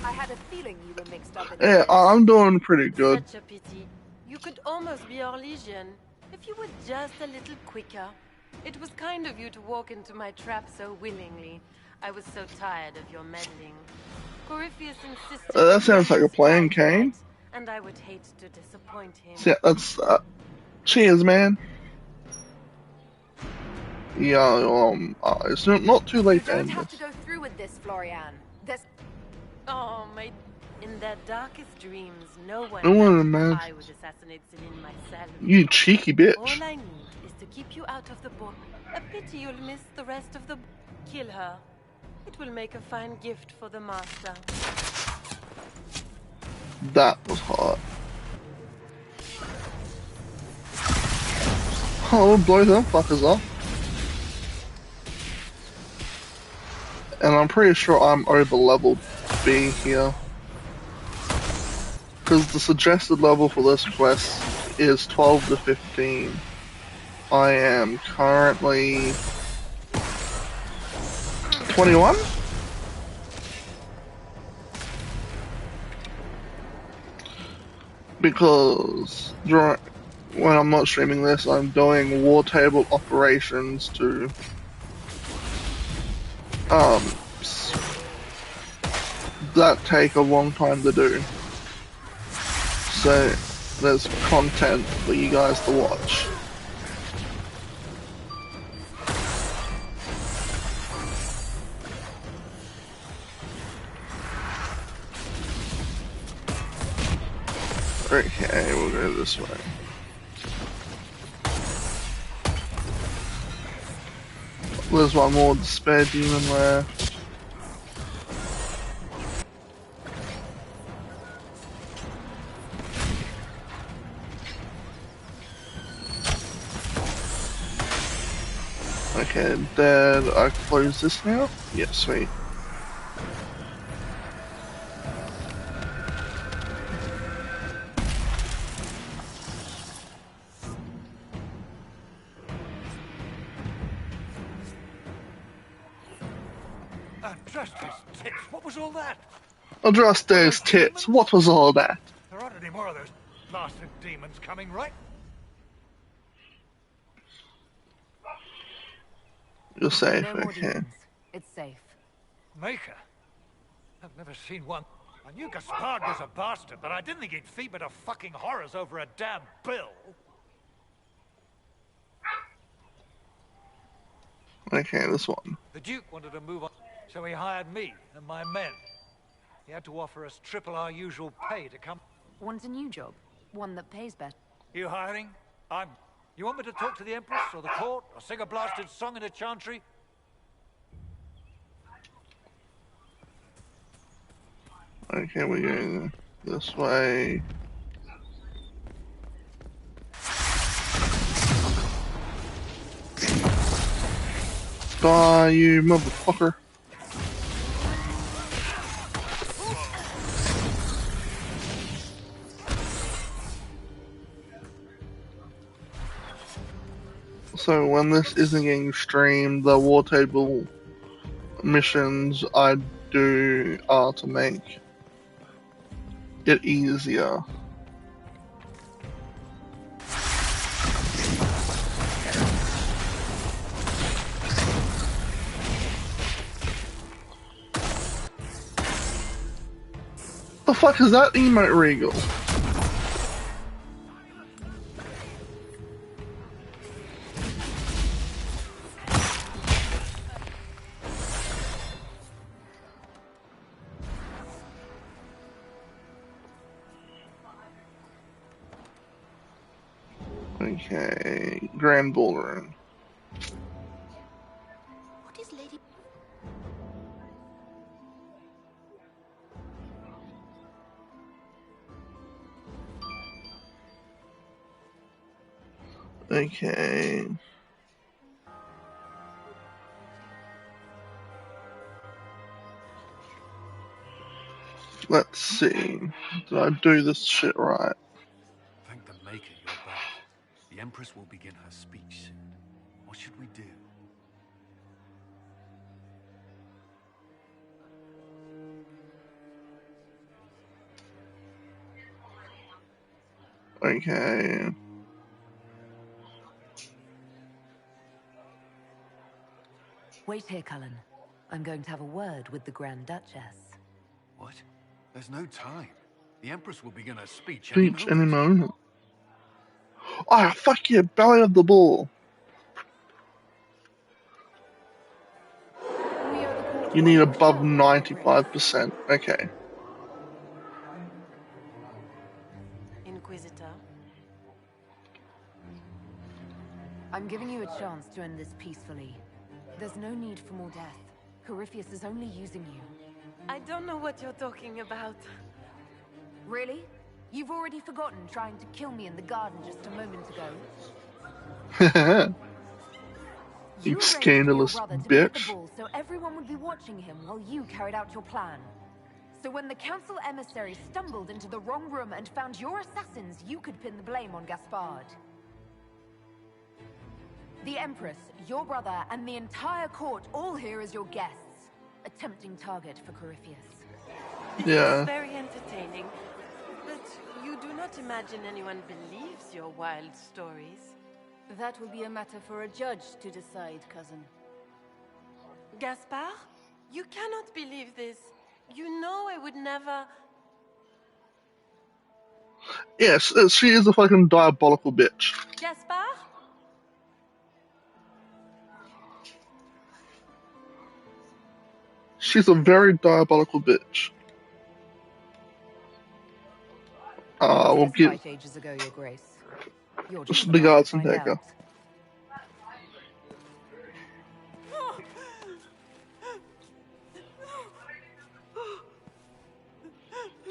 Speaker 2: I had a feeling you were mixed up in
Speaker 1: Yeah, I'm doing pretty good.
Speaker 14: Such a pity. You could almost be our legion, if you were just a little quicker. It was kind of you to walk into my trap so willingly. I was so tired of your meddling. Corypheus insisted...
Speaker 1: That sounds like a plan, Kane.
Speaker 14: And I would hate to disappoint him.
Speaker 1: Yeah, that's cheers, man. Yeah, it's not too late to end
Speaker 2: have
Speaker 1: this.
Speaker 2: to go through with this, Florian. There's...
Speaker 14: Oh, my... In their darkest dreams, no one
Speaker 1: man.
Speaker 14: I would assassinate Celine myself.
Speaker 1: You cheeky bitch.
Speaker 14: All I need is to keep you out of the book. A pity you'll miss the rest of the... Kill her. It will make a fine gift for the master.
Speaker 1: That was hot. Oh, blow them fuckers off. And I'm pretty sure I'm over leveled being here. Because the suggested level for this quest is 12 to 15. I am currently 21? Because when I'm not streaming this, I'm doing war table operations to that take a long time to do. So there's content for you guys to watch. Okay, we'll go this way. There's one more spare demon left. Okay, then I close this now? Yeah, sweet.
Speaker 3: Justice tits, what was all that?
Speaker 1: Address those tits, what was all that?
Speaker 3: There aren't any more of those
Speaker 17: Blasted demons coming right.
Speaker 1: You're safe,
Speaker 5: No more
Speaker 1: okay.
Speaker 5: demons. It's safe.
Speaker 17: Maker? I've never seen one. I knew Gaspard was a bastard, but I didn't think he'd feed to fucking horrors over a damn bill.
Speaker 1: Okay, this one.
Speaker 17: The Duke wanted to move on, so he hired me and my men. He had to offer us triple our usual pay to come.
Speaker 5: Want a new job? One that pays better?
Speaker 17: You hiring? You want me to talk to the Empress or the court or sing a blasted song in a chantry?
Speaker 1: Okay, we're going this way. Die, you motherfucker. So when this isn't getting streamed, the war table missions I do are to make it easier. The fuck is that emote regal? Okay, Grand Ballroom.
Speaker 19: What is Lady...
Speaker 1: Okay. Let's see. Did I do this shit right?
Speaker 3: Thank the Maker you're back. The Empress will begin her speech soon. What should we do?
Speaker 1: Okay.
Speaker 5: Wait here, Cullen. I'm going to have a word with the Grand Duchess.
Speaker 3: What? There's no time. The Empress will begin her speech any
Speaker 1: Speech
Speaker 3: moment.
Speaker 1: any moment. Ah, fuck you, belly of the bull. You need above 95%. Okay.
Speaker 14: Inquisitor?
Speaker 5: I'm giving you a chance to end this peacefully. There's no need for more death. Corypheus is only using you.
Speaker 14: I don't know what you're talking about.
Speaker 5: Really? You've already forgotten trying to kill me in the garden just a moment ago?
Speaker 1: You scandalous bitch.
Speaker 5: So everyone would be watching him while you carried out your plan. So when the council emissary stumbled into the wrong room and found your assassins, you could pin the blame on Gaspard. The Empress, your brother, and the entire court all here as your guests. A tempting target for Corypheus.
Speaker 1: Yeah.
Speaker 14: It's very entertaining, but you do not imagine anyone believes your wild stories.
Speaker 13: That will be a matter for a judge to decide, cousin.
Speaker 14: Gaspard? You cannot believe this. You know I would never...
Speaker 1: Yes, she is a fucking diabolical bitch.
Speaker 14: Gaspard?
Speaker 1: She's a very diabolical bitch. We'll give
Speaker 5: ages ago, Your Grace. You're
Speaker 1: just the guards and take her.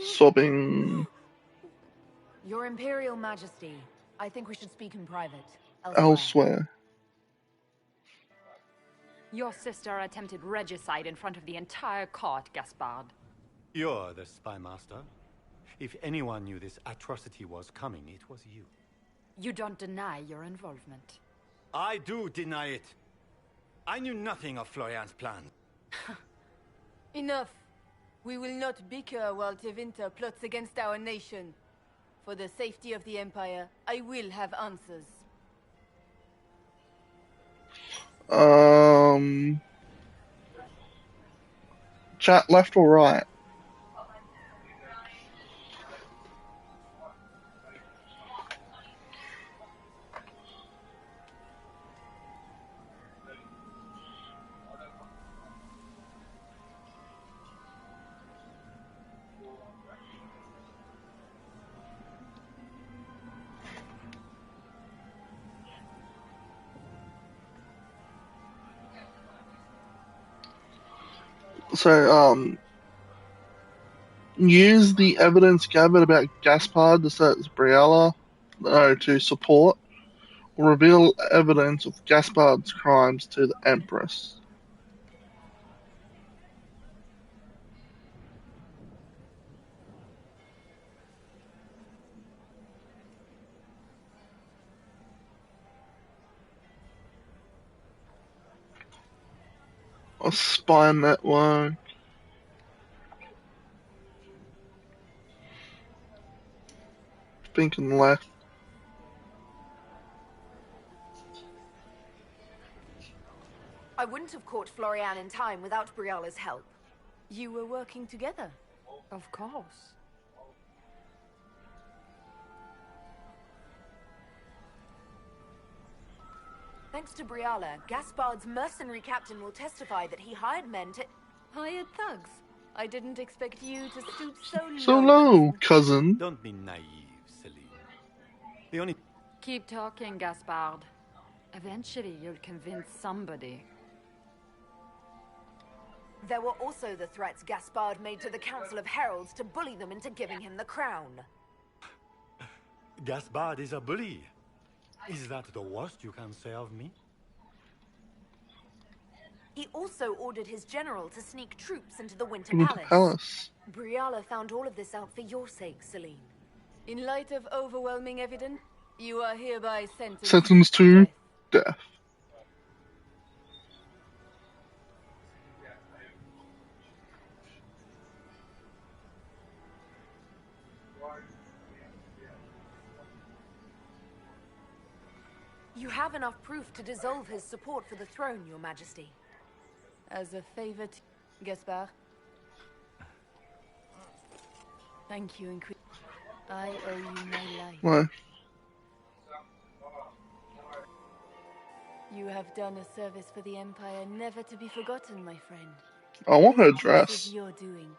Speaker 1: Sobbing.
Speaker 5: Your Imperial Majesty, I think we should speak in private.
Speaker 1: Elsewhere.
Speaker 8: Your sister attempted regicide in front of the entire court, Gaspard.
Speaker 6: You're the spy master. If anyone knew this atrocity was coming, it was you.
Speaker 8: You don't deny your involvement.
Speaker 6: I do deny it. I knew nothing of Florian's plans.
Speaker 13: Enough. We will not bicker while Tevinter plots against our nation.
Speaker 5: For the safety of the Empire, I will have answers.
Speaker 1: Chat left or right? So, use the evidence gathered about Gaspard to search Briella, to support, or reveal evidence of Gaspard's crimes to the Empress. A spy network. Thinking left.
Speaker 5: I wouldn't have caught Florian in time without Briala's help. You were working together.
Speaker 8: Of course.
Speaker 5: Thanks to Briala, Gaspard's mercenary captain will testify that he hired men to... Hired thugs? I didn't expect you to stoop so low.
Speaker 1: So low, cousin.
Speaker 6: Don't be naive, Celine. The only...
Speaker 8: Keep talking, Gaspard. Eventually, you'll convince somebody.
Speaker 5: There were also the threats Gaspard made to the Council of Heralds to bully them into giving him the crown.
Speaker 6: Gaspard is a bully. Is that the worst you can say of me?
Speaker 5: He also ordered his general to sneak troops into the Winter Palace.
Speaker 1: Palace.
Speaker 5: Briala found all of this out for your sake, Celine. In light of overwhelming evidence, you are hereby
Speaker 1: sentenced to death.
Speaker 5: You have enough proof to dissolve his support for the throne, Your Majesty. As a favor to Gaspard. Thank you, Inquisitor. I owe you my life.
Speaker 1: Why?
Speaker 5: You have done a service for the Empire never to be forgotten, my friend.
Speaker 1: I want her
Speaker 5: This
Speaker 1: dress.
Speaker 5: is your doing.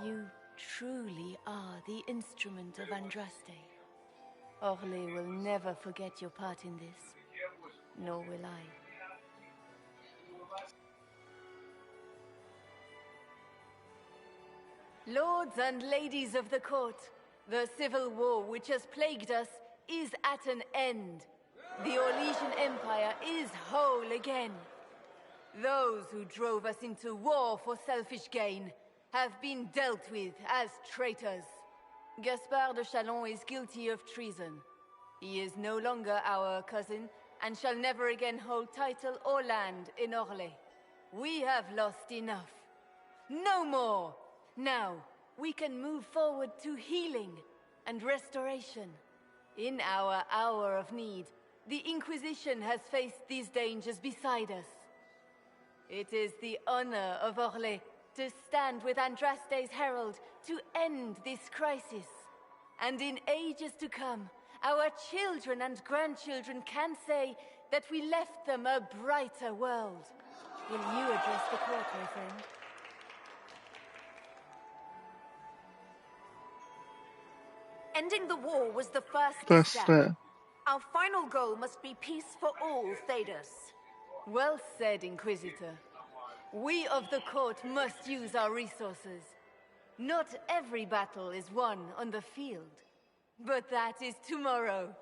Speaker 5: You truly are the instrument of Andraste. Orlais will never forget your part in this, nor will I. Lords and ladies of the court, the civil war which has plagued us is at an end. The Orlesian Empire is whole again. Those who drove us into war for selfish gain have been dealt with as traitors. Gaspard de Chalon is guilty of treason. He is no longer our cousin and shall never again hold title or land in Orlais. We have lost enough. No more! Now, we can move forward to healing and restoration. In our hour of need, the Inquisition has faced these dangers beside us. It is the honor of Orlais to stand with Andraste's herald to end this crisis. And in ages to come, our children and grandchildren can say that we left them a brighter world. Will you address the court, my friend? Ending the war was the first step. Our final goal must be peace for all, Thedas. Well said, Inquisitor. We of the court must use our resources. Not every battle is won on the field, but that is tomorrow.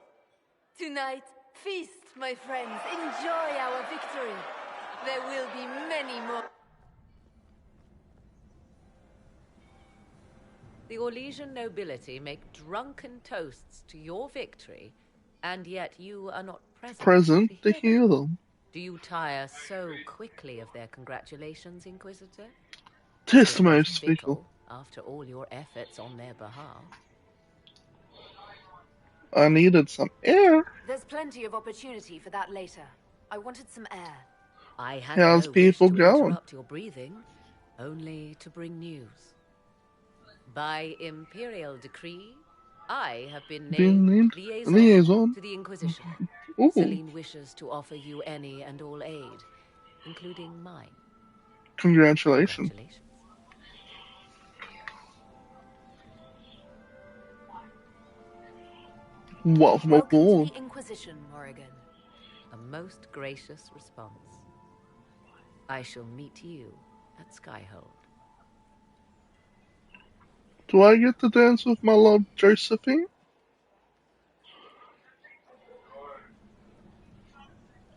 Speaker 5: Tonight, feast, my friends. Enjoy our victory. There will be many more.
Speaker 9: The Orlesian nobility make drunken toasts to your victory, and yet you are not present
Speaker 1: To hear them.
Speaker 9: Do you tire so quickly of their congratulations, Inquisitor?
Speaker 1: Tis the most fickle.
Speaker 9: After all your efforts on their behalf.
Speaker 1: I needed some air.
Speaker 9: There's plenty of opportunity for that later. I wanted some air. I had
Speaker 1: How's
Speaker 9: no wish
Speaker 1: people
Speaker 9: to
Speaker 1: going?
Speaker 9: interrupt your breathing, only to bring news. By imperial decree, I have been named liaison to the Inquisition.
Speaker 1: Ooh.
Speaker 9: Celine wishes to offer you any and all aid, including mine.
Speaker 1: Congratulations.
Speaker 9: Welcome to the Inquisition, Morrigan. A most gracious response. I shall meet you at Skyhold.
Speaker 1: Do I get to dance with my love, Josephine?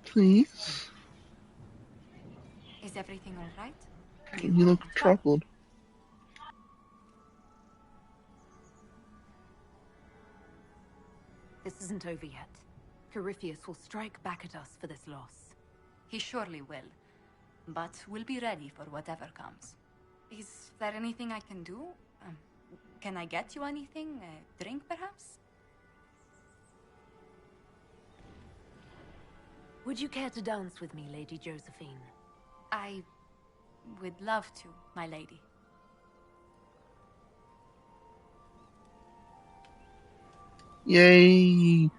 Speaker 1: Please?
Speaker 2: Is everything all right?
Speaker 1: You look troubled.
Speaker 13: This isn't over yet. Corypheus will strike back at us for this loss.
Speaker 2: He surely will. But we'll be ready for whatever comes. Is there anything I can do? Can I get you anything? A drink, perhaps?
Speaker 9: Would you care to dance with me, Lady Josephine?
Speaker 2: I would love to, my lady.
Speaker 1: Yay!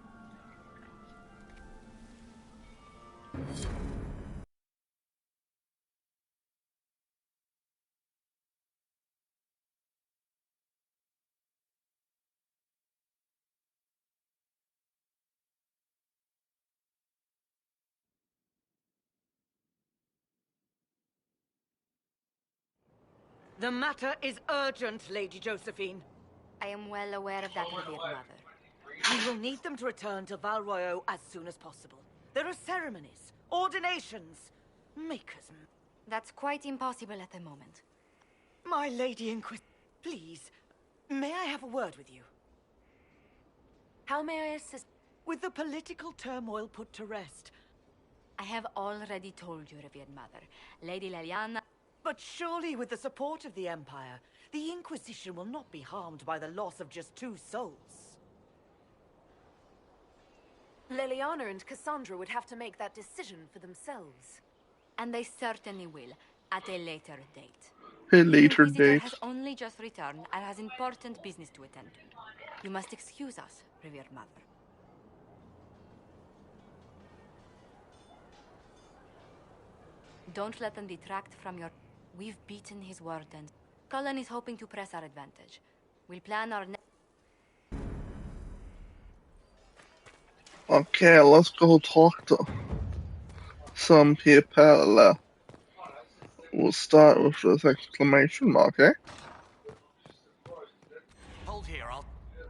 Speaker 7: The matter is urgent, Lady Josephine.
Speaker 2: I am well aware of that, revered mother.
Speaker 7: We will need them to return to Val Royeaux as soon as possible. There are ceremonies, ordinations, makers.
Speaker 2: That's quite impossible at the moment.
Speaker 7: My Lady Inquisition, please, may I have a word with you?
Speaker 9: How may I assist?
Speaker 7: With the political turmoil put to rest.
Speaker 2: I have already told you, revered mother. Lady Leliana...
Speaker 7: But surely with the support of the Empire, the Inquisition will not be harmed by the loss of just 2 souls.
Speaker 9: Leliana and Cassandra would have to make that decision for themselves.
Speaker 2: And they certainly will, at a later date.
Speaker 1: A later
Speaker 2: the Inquisitor
Speaker 1: date.
Speaker 2: has only just returned and has important business to attend to. You must excuse us, revered mother. Don't let them detract from your... We've beaten his word and... Cullen is hoping to press our advantage. We'll plan our next...
Speaker 1: Okay, let's go talk to some people. We'll start with this exclamation mark, eh?
Speaker 10: Hold here,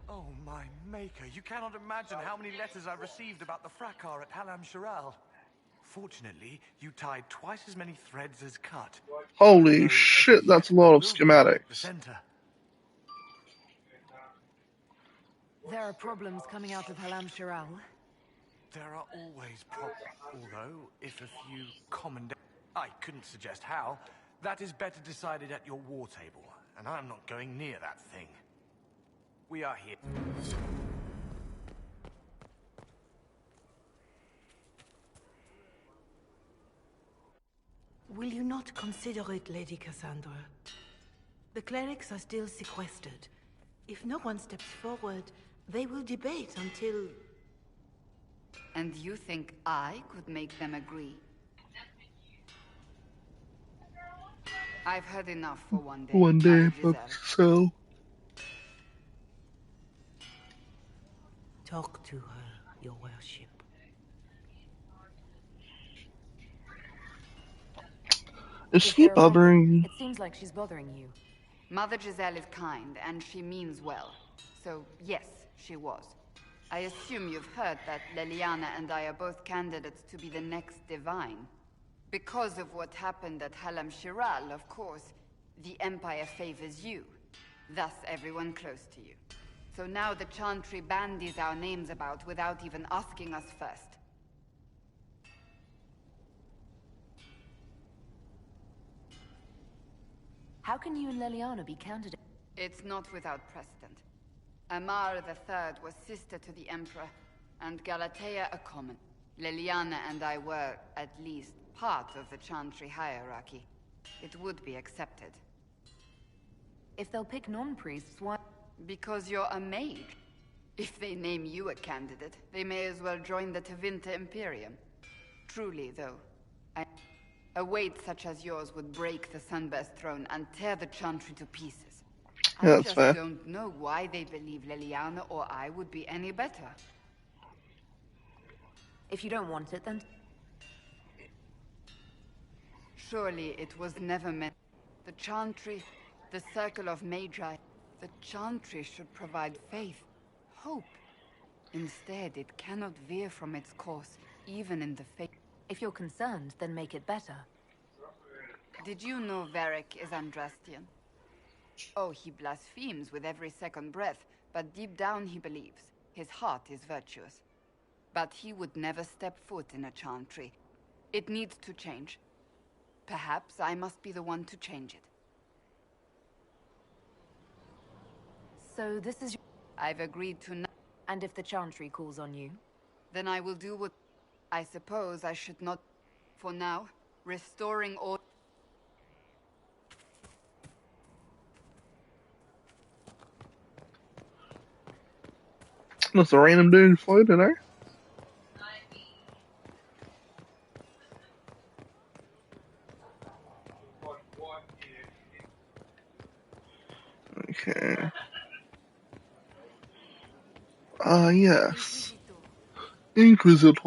Speaker 10: Oh, my maker, you cannot imagine how many letters I've received about the fracas at Halam Shiral. Fortunately, you tied twice as many threads as cut.
Speaker 1: Holy shit, that's a lot of schematics.
Speaker 9: There are problems coming out of Halam Shiral.
Speaker 10: There are always problems, although if a few common... I couldn't suggest how. That is better decided at your war table, and I'm not going near that thing. We are here.
Speaker 19: Will you not consider it, Lady Cassandra? The clerics are still sequestered. If no one steps forward, they will debate until...
Speaker 16: And you think I could make them agree? I've had enough for one day.
Speaker 1: One day, but so...
Speaker 19: Talk to her, your worship.
Speaker 1: Is she bothering you?
Speaker 9: It seems like she's bothering you.
Speaker 16: Mother Giselle is kind, and she means well. So, yes, she was. I assume you've heard that Leliana and I are both candidates to be the next Divine. Because of what happened at Halam Shiral, of course, the Empire favors you. Thus, everyone close to you. So now the Chantry bandies our names about without even asking us first.
Speaker 9: How can you and Leliana be candidates?
Speaker 16: It's not without precedent. Amar III was sister to the Emperor, and Galatea a common. Leliana and I were, at least, part of the Chantry hierarchy. It would be accepted.
Speaker 4: If they'll pick non-priests, why?
Speaker 16: Because you're a mage. If they name you a candidate, they may as well join the Tevinter Imperium. Truly, though, a weight such as yours would break the Sunburst throne and tear the Chantry to pieces.
Speaker 1: Yeah,
Speaker 16: I
Speaker 1: that's fair.
Speaker 16: don't know why they believe Leliana or I would be any better.
Speaker 4: If you don't want it, then...
Speaker 16: Surely it was never meant. The Chantry, the Circle of Magi, the Chantry should provide faith, hope. Instead, it cannot veer from its course, even in the face.
Speaker 4: If you're concerned, then make it better.
Speaker 16: Did you know Varric is Andrastian? Oh, he blasphemes with every second breath, but deep down he believes. His heart is virtuous. But he would never step foot in a Chantry. It needs to change. Perhaps I must be the one to change it.
Speaker 4: So this is...
Speaker 16: I've agreed to...
Speaker 4: And if the Chantry calls on you?
Speaker 16: Then I will do what... I suppose I should not... For now, restoring order...
Speaker 1: That's a random dude floating there. Okay. Yes. Inquisitor.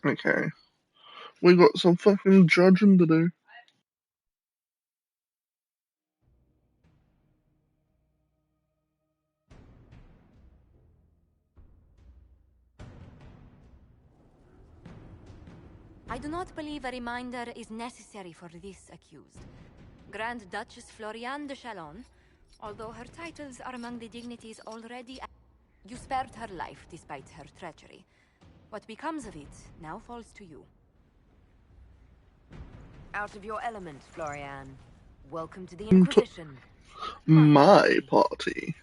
Speaker 1: Okay. We got some fucking judging to do.
Speaker 2: I do not believe a reminder is necessary for this accused. Grand Duchess Floriane de Chalon, although her titles are among the dignities already... You spared her life despite her treachery. What becomes of it now falls to you.
Speaker 4: Out of your element, Floriane. Welcome to the Inquisition.
Speaker 1: My party.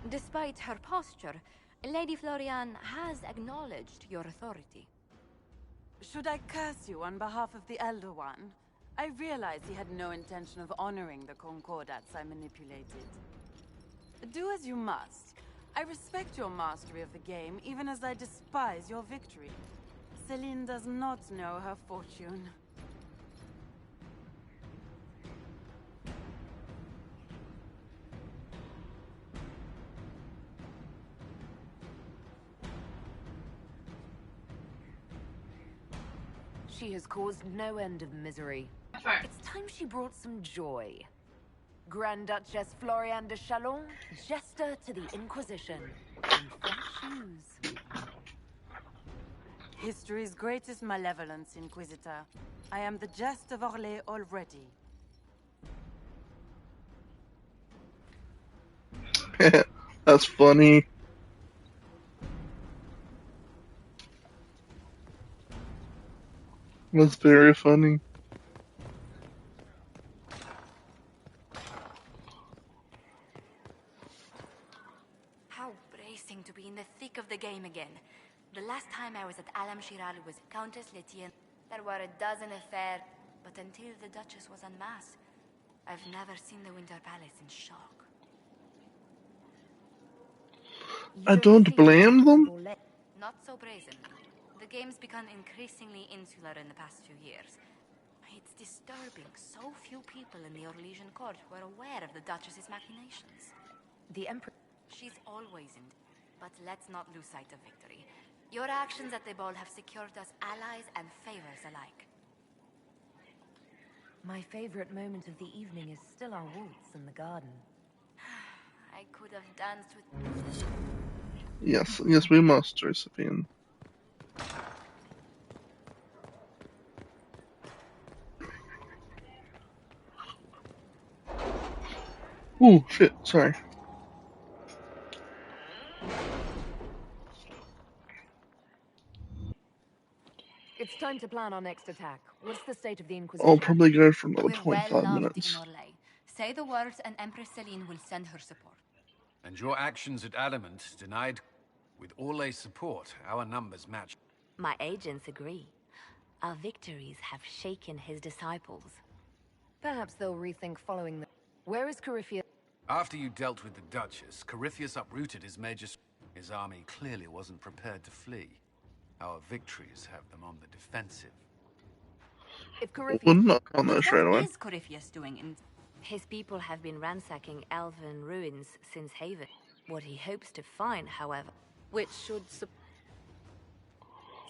Speaker 2: Despite her posture, Lady Floriane has acknowledged your authority.
Speaker 21: Should I curse you on behalf of the Elder One? I realized he had no intention of honoring the concordats I manipulated. Do as you must. I respect your mastery of the game, even as I despise your victory. Celine does not know her fortune.
Speaker 4: She has caused no end of misery. It's time she brought some joy. Grand Duchess Floriane de Chalon, jester to the Inquisition. In fresh shoes.
Speaker 21: History's greatest malevolence, Inquisitor. I am the jest of Orlais already.
Speaker 1: That's funny. That's very funny.
Speaker 2: How bracing to be in the thick of the game again. The last time I was at Alam Shiral was Countess Letienne. There were a dozen affairs, but until the Duchess was unmasked, I've never seen the Winter Palace in shock.
Speaker 1: I don't blame them.
Speaker 2: Not so brazen. The game's become increasingly insular in the past few years. It's disturbing so few people in the Orlesian court were aware of the Duchess's machinations.
Speaker 4: The Emperor...
Speaker 2: She's always in... But let's not lose sight of victory. Your actions at the ball have secured us allies and favors alike.
Speaker 4: My favorite moment of the evening is still our waltz in the garden.
Speaker 2: I could have danced with...
Speaker 1: Yes, we must, Josephine. Ooh, shit, sorry.
Speaker 4: It's time to plan our next attack. What's the state of the Inquisition?
Speaker 1: I'll probably go for another
Speaker 2: We're
Speaker 1: 25
Speaker 2: well loved
Speaker 1: minutes.
Speaker 2: in Orlais. Say the words and Empress Celine will send her support.
Speaker 3: And your actions at Adamant denied... With Orlais' support, our numbers match.
Speaker 20: My agents agree. Our victories have shaken his disciples.
Speaker 4: Perhaps they'll rethink following the... Where is Corypheus?
Speaker 3: After you dealt with the Duchess, Corypheus uprooted his major... His army clearly wasn't prepared to flee. Our victories have them on the defensive.
Speaker 4: If Corypheus...
Speaker 1: We're not on that straight away.
Speaker 2: What is Corypheus doing in...
Speaker 20: His people have been ransacking elven ruins since Haven. What he hopes to find, however...
Speaker 9: Which should...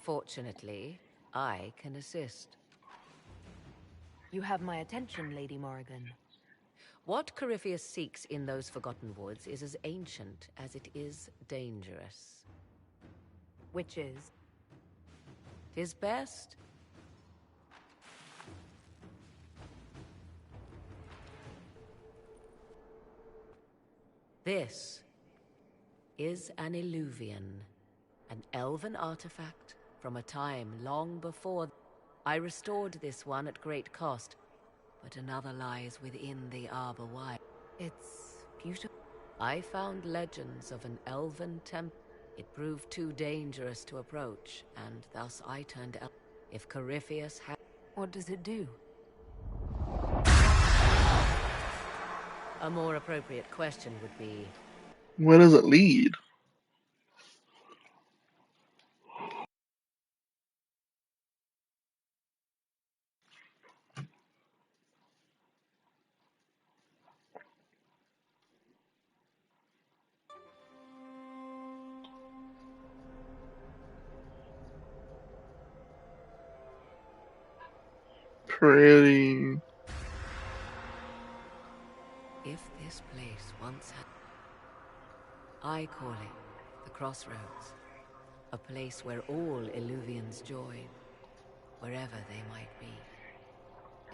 Speaker 9: Fortunately, I can assist.
Speaker 4: You have my attention, Lady Morrigan.
Speaker 9: What Corypheus seeks in those Forgotten Woods is as ancient as it is dangerous.
Speaker 4: Which is?
Speaker 9: 'Tis best. This is an Illuvian, an elven artifact from a time long before. I restored this one at great cost, but another lies within the Arbor Wild.
Speaker 4: It's beautiful.
Speaker 9: I found legends of an elven temple. It proved too dangerous to approach, and thus I turned elf. If Corypheus had...
Speaker 4: What does it do?
Speaker 9: A more appropriate question would be...
Speaker 1: Where does it lead? Pretty.
Speaker 9: If this place once had... I call it the Crossroads. A place where all Illuvians join, wherever they might be.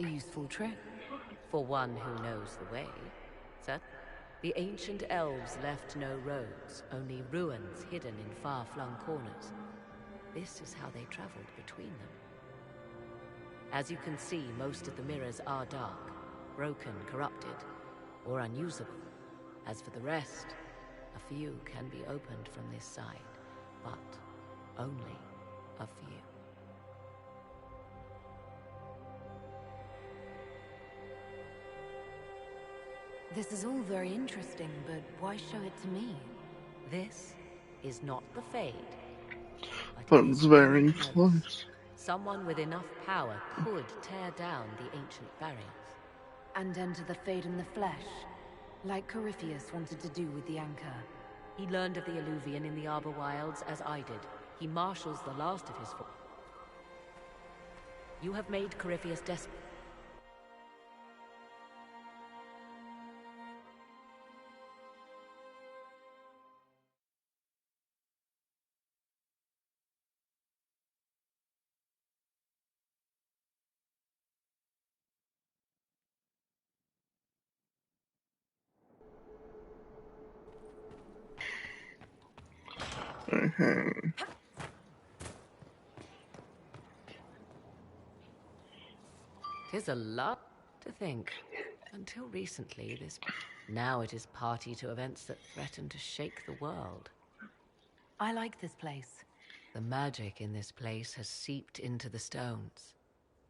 Speaker 4: A useful trick.
Speaker 9: For one who knows the way. Sir, the ancient elves left no roads, only ruins hidden in far-flung corners. This is how they traveled between them. As you can see, most of the mirrors are dark, broken, corrupted, or unusable. As for the rest, a few can be opened from this side, but only a few.
Speaker 4: This is all very interesting, but why show it to me?
Speaker 9: This is not the Fade.
Speaker 1: But it's very close.
Speaker 9: Someone with enough power could tear down the ancient barriers.
Speaker 4: And enter the Fade in the flesh, like Corypheus wanted to do with the Anchor.
Speaker 9: He learned of the Illuvian in the Arbor Wilds as I did. He marshals the last of his force. You have made Corypheus desperate.
Speaker 1: Okay.
Speaker 9: Tis a lot to think. Until recently, this... Now it is party to events that threaten to shake the world.
Speaker 4: I like this place.
Speaker 9: The magic in this place has seeped into the stones.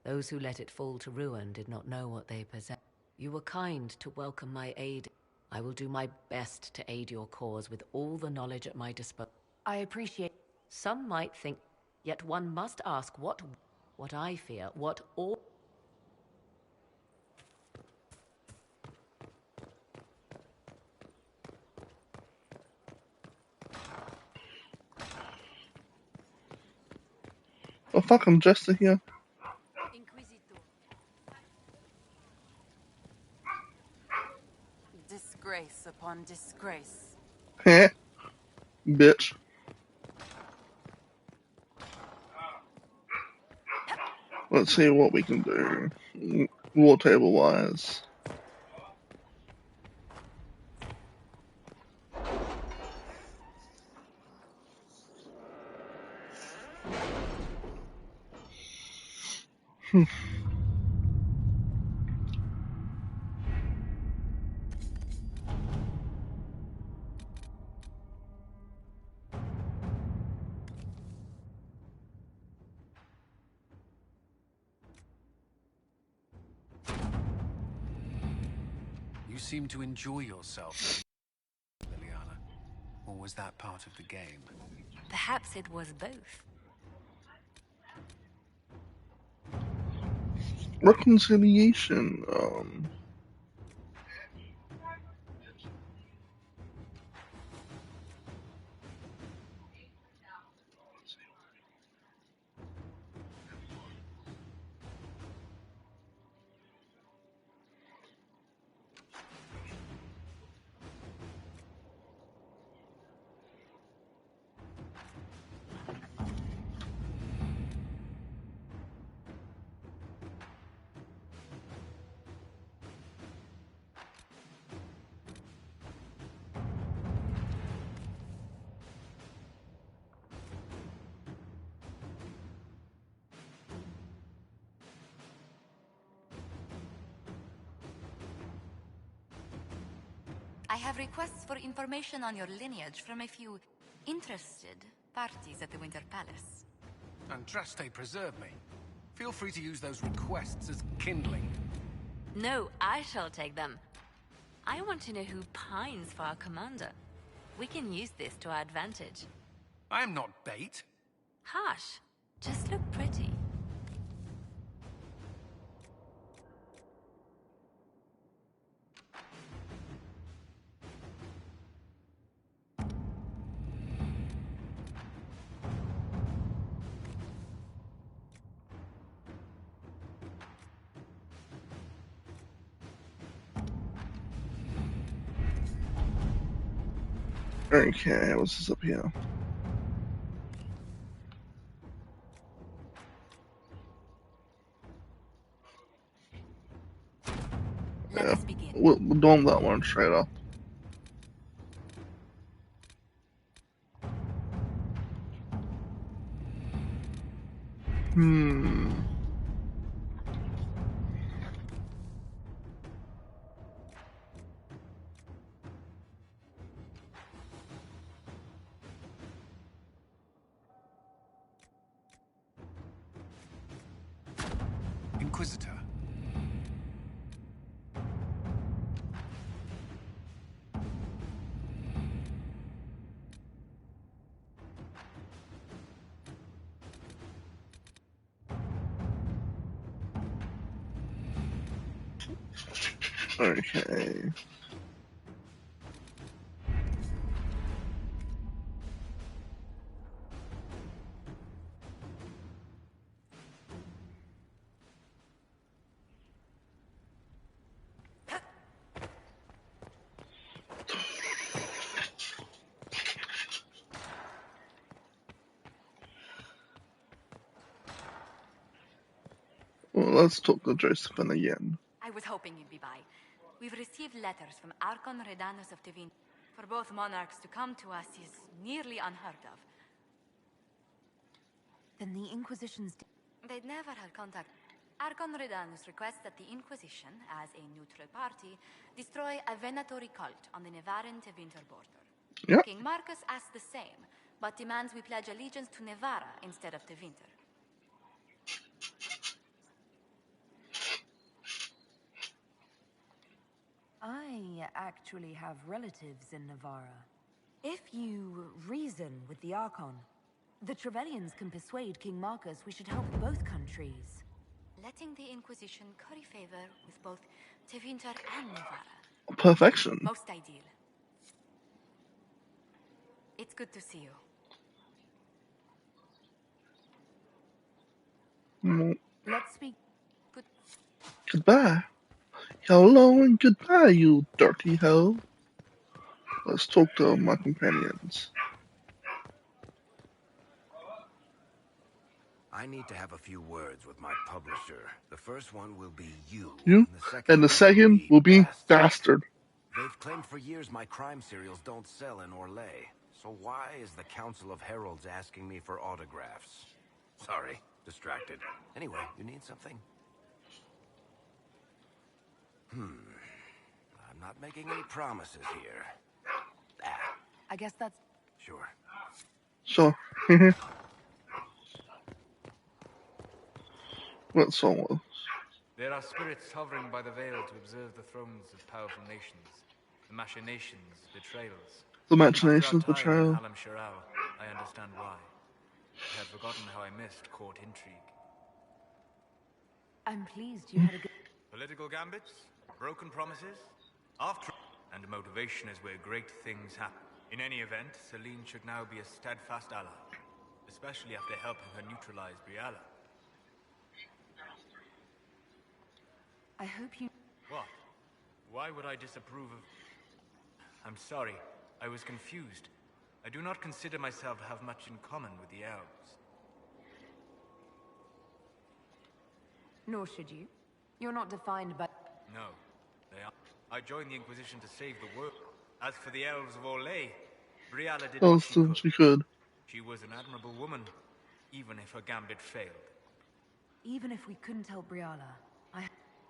Speaker 9: Those who let it fall to ruin did not know what they possessed. You were kind to welcome my aid. I will do my best to aid your cause with all the knowledge at my disposal.
Speaker 4: I appreciate...
Speaker 9: Some might think, yet one must ask what I fear, what all...
Speaker 1: Oh fuck, I'm Jester here.
Speaker 21: Disgrace upon disgrace.
Speaker 1: Heh. Bitch. Let's see what we can do. War table wise.
Speaker 3: You seem to enjoy yourself, Liliana. Or was that part of the game?
Speaker 20: Perhaps it was both.
Speaker 1: Reconciliation.
Speaker 2: I have requests for information on your lineage from a few interested parties at the Winter Palace.
Speaker 3: Andraste, preserve me. Feel free to use those requests as kindling.
Speaker 20: No, I shall take them. I want to know who pines for our commander. We can use this to our advantage.
Speaker 3: I am not bait.
Speaker 20: Hush. Just look pretty.
Speaker 1: Okay, what's this up here?
Speaker 2: Let us begin.
Speaker 1: We're doing that one straight up.
Speaker 3: Inquisitor.
Speaker 1: Okay. Well, let's talk to Josephine again.
Speaker 2: I was hoping you'd be by. We've received letters from Archon Redanus of Tevin. For both monarchs to come to us is nearly unheard of.
Speaker 4: Then the Inquisition's...
Speaker 2: They'd never had contact. Archon Redanus requests that the Inquisition, as a neutral party, destroy a venatory cult on the Nevaran-Tevinter border.
Speaker 1: Yep.
Speaker 2: King Marcus asks the same, but demands we pledge allegiance to Nevara instead of Tevinter.
Speaker 4: I actually have relatives in Navarra. If you reason with the Archon, the Trevellians can persuade King Marcus we should help both countries.
Speaker 2: Letting the Inquisition curry favor with both Tevinter and Nevara.
Speaker 1: Perfection.
Speaker 2: Most ideal. It's good to see you.
Speaker 4: Let's speak.
Speaker 1: Goodbye. Hello and goodbye, you dirty hoe. Let's talk to my companions.
Speaker 15: I need to have a few words with my publisher. The first one will be you.
Speaker 1: And the second will be Bastard.
Speaker 15: They've claimed for years my crime serials don't sell in Orlais. So why is the Council of Heralds asking me for autographs? Sorry, distracted. Anyway, you need something? I'm not making any promises here.
Speaker 4: I guess that's...
Speaker 15: Sure.
Speaker 1: So, what's all this?
Speaker 18: There are spirits hovering by the veil to observe the thrones of powerful nations. The machinations, betrayals.
Speaker 1: The machinations,
Speaker 18: After our time in
Speaker 1: betrayal.
Speaker 18: Halam Shiral, I understand why. I had forgotten how I missed court intrigue.
Speaker 4: I'm pleased you had a good...
Speaker 18: Political gambits, broken promises, after... And motivation is where great things happen. In any event, Celine should now be a steadfast ally, especially after helping her neutralize Briala.
Speaker 4: I hope you...
Speaker 18: What? Why would I disapprove of... I'm sorry, I was confused. I do not consider myself to have much in common with the elves.
Speaker 4: Nor should you. You're not defined by...
Speaker 18: No, they are. I joined the Inquisition to save the world. As for the elves of Orlais, Briala did what
Speaker 1: She could.
Speaker 18: She was an admirable woman, even if her gambit failed.
Speaker 4: Even if we couldn't help Briala,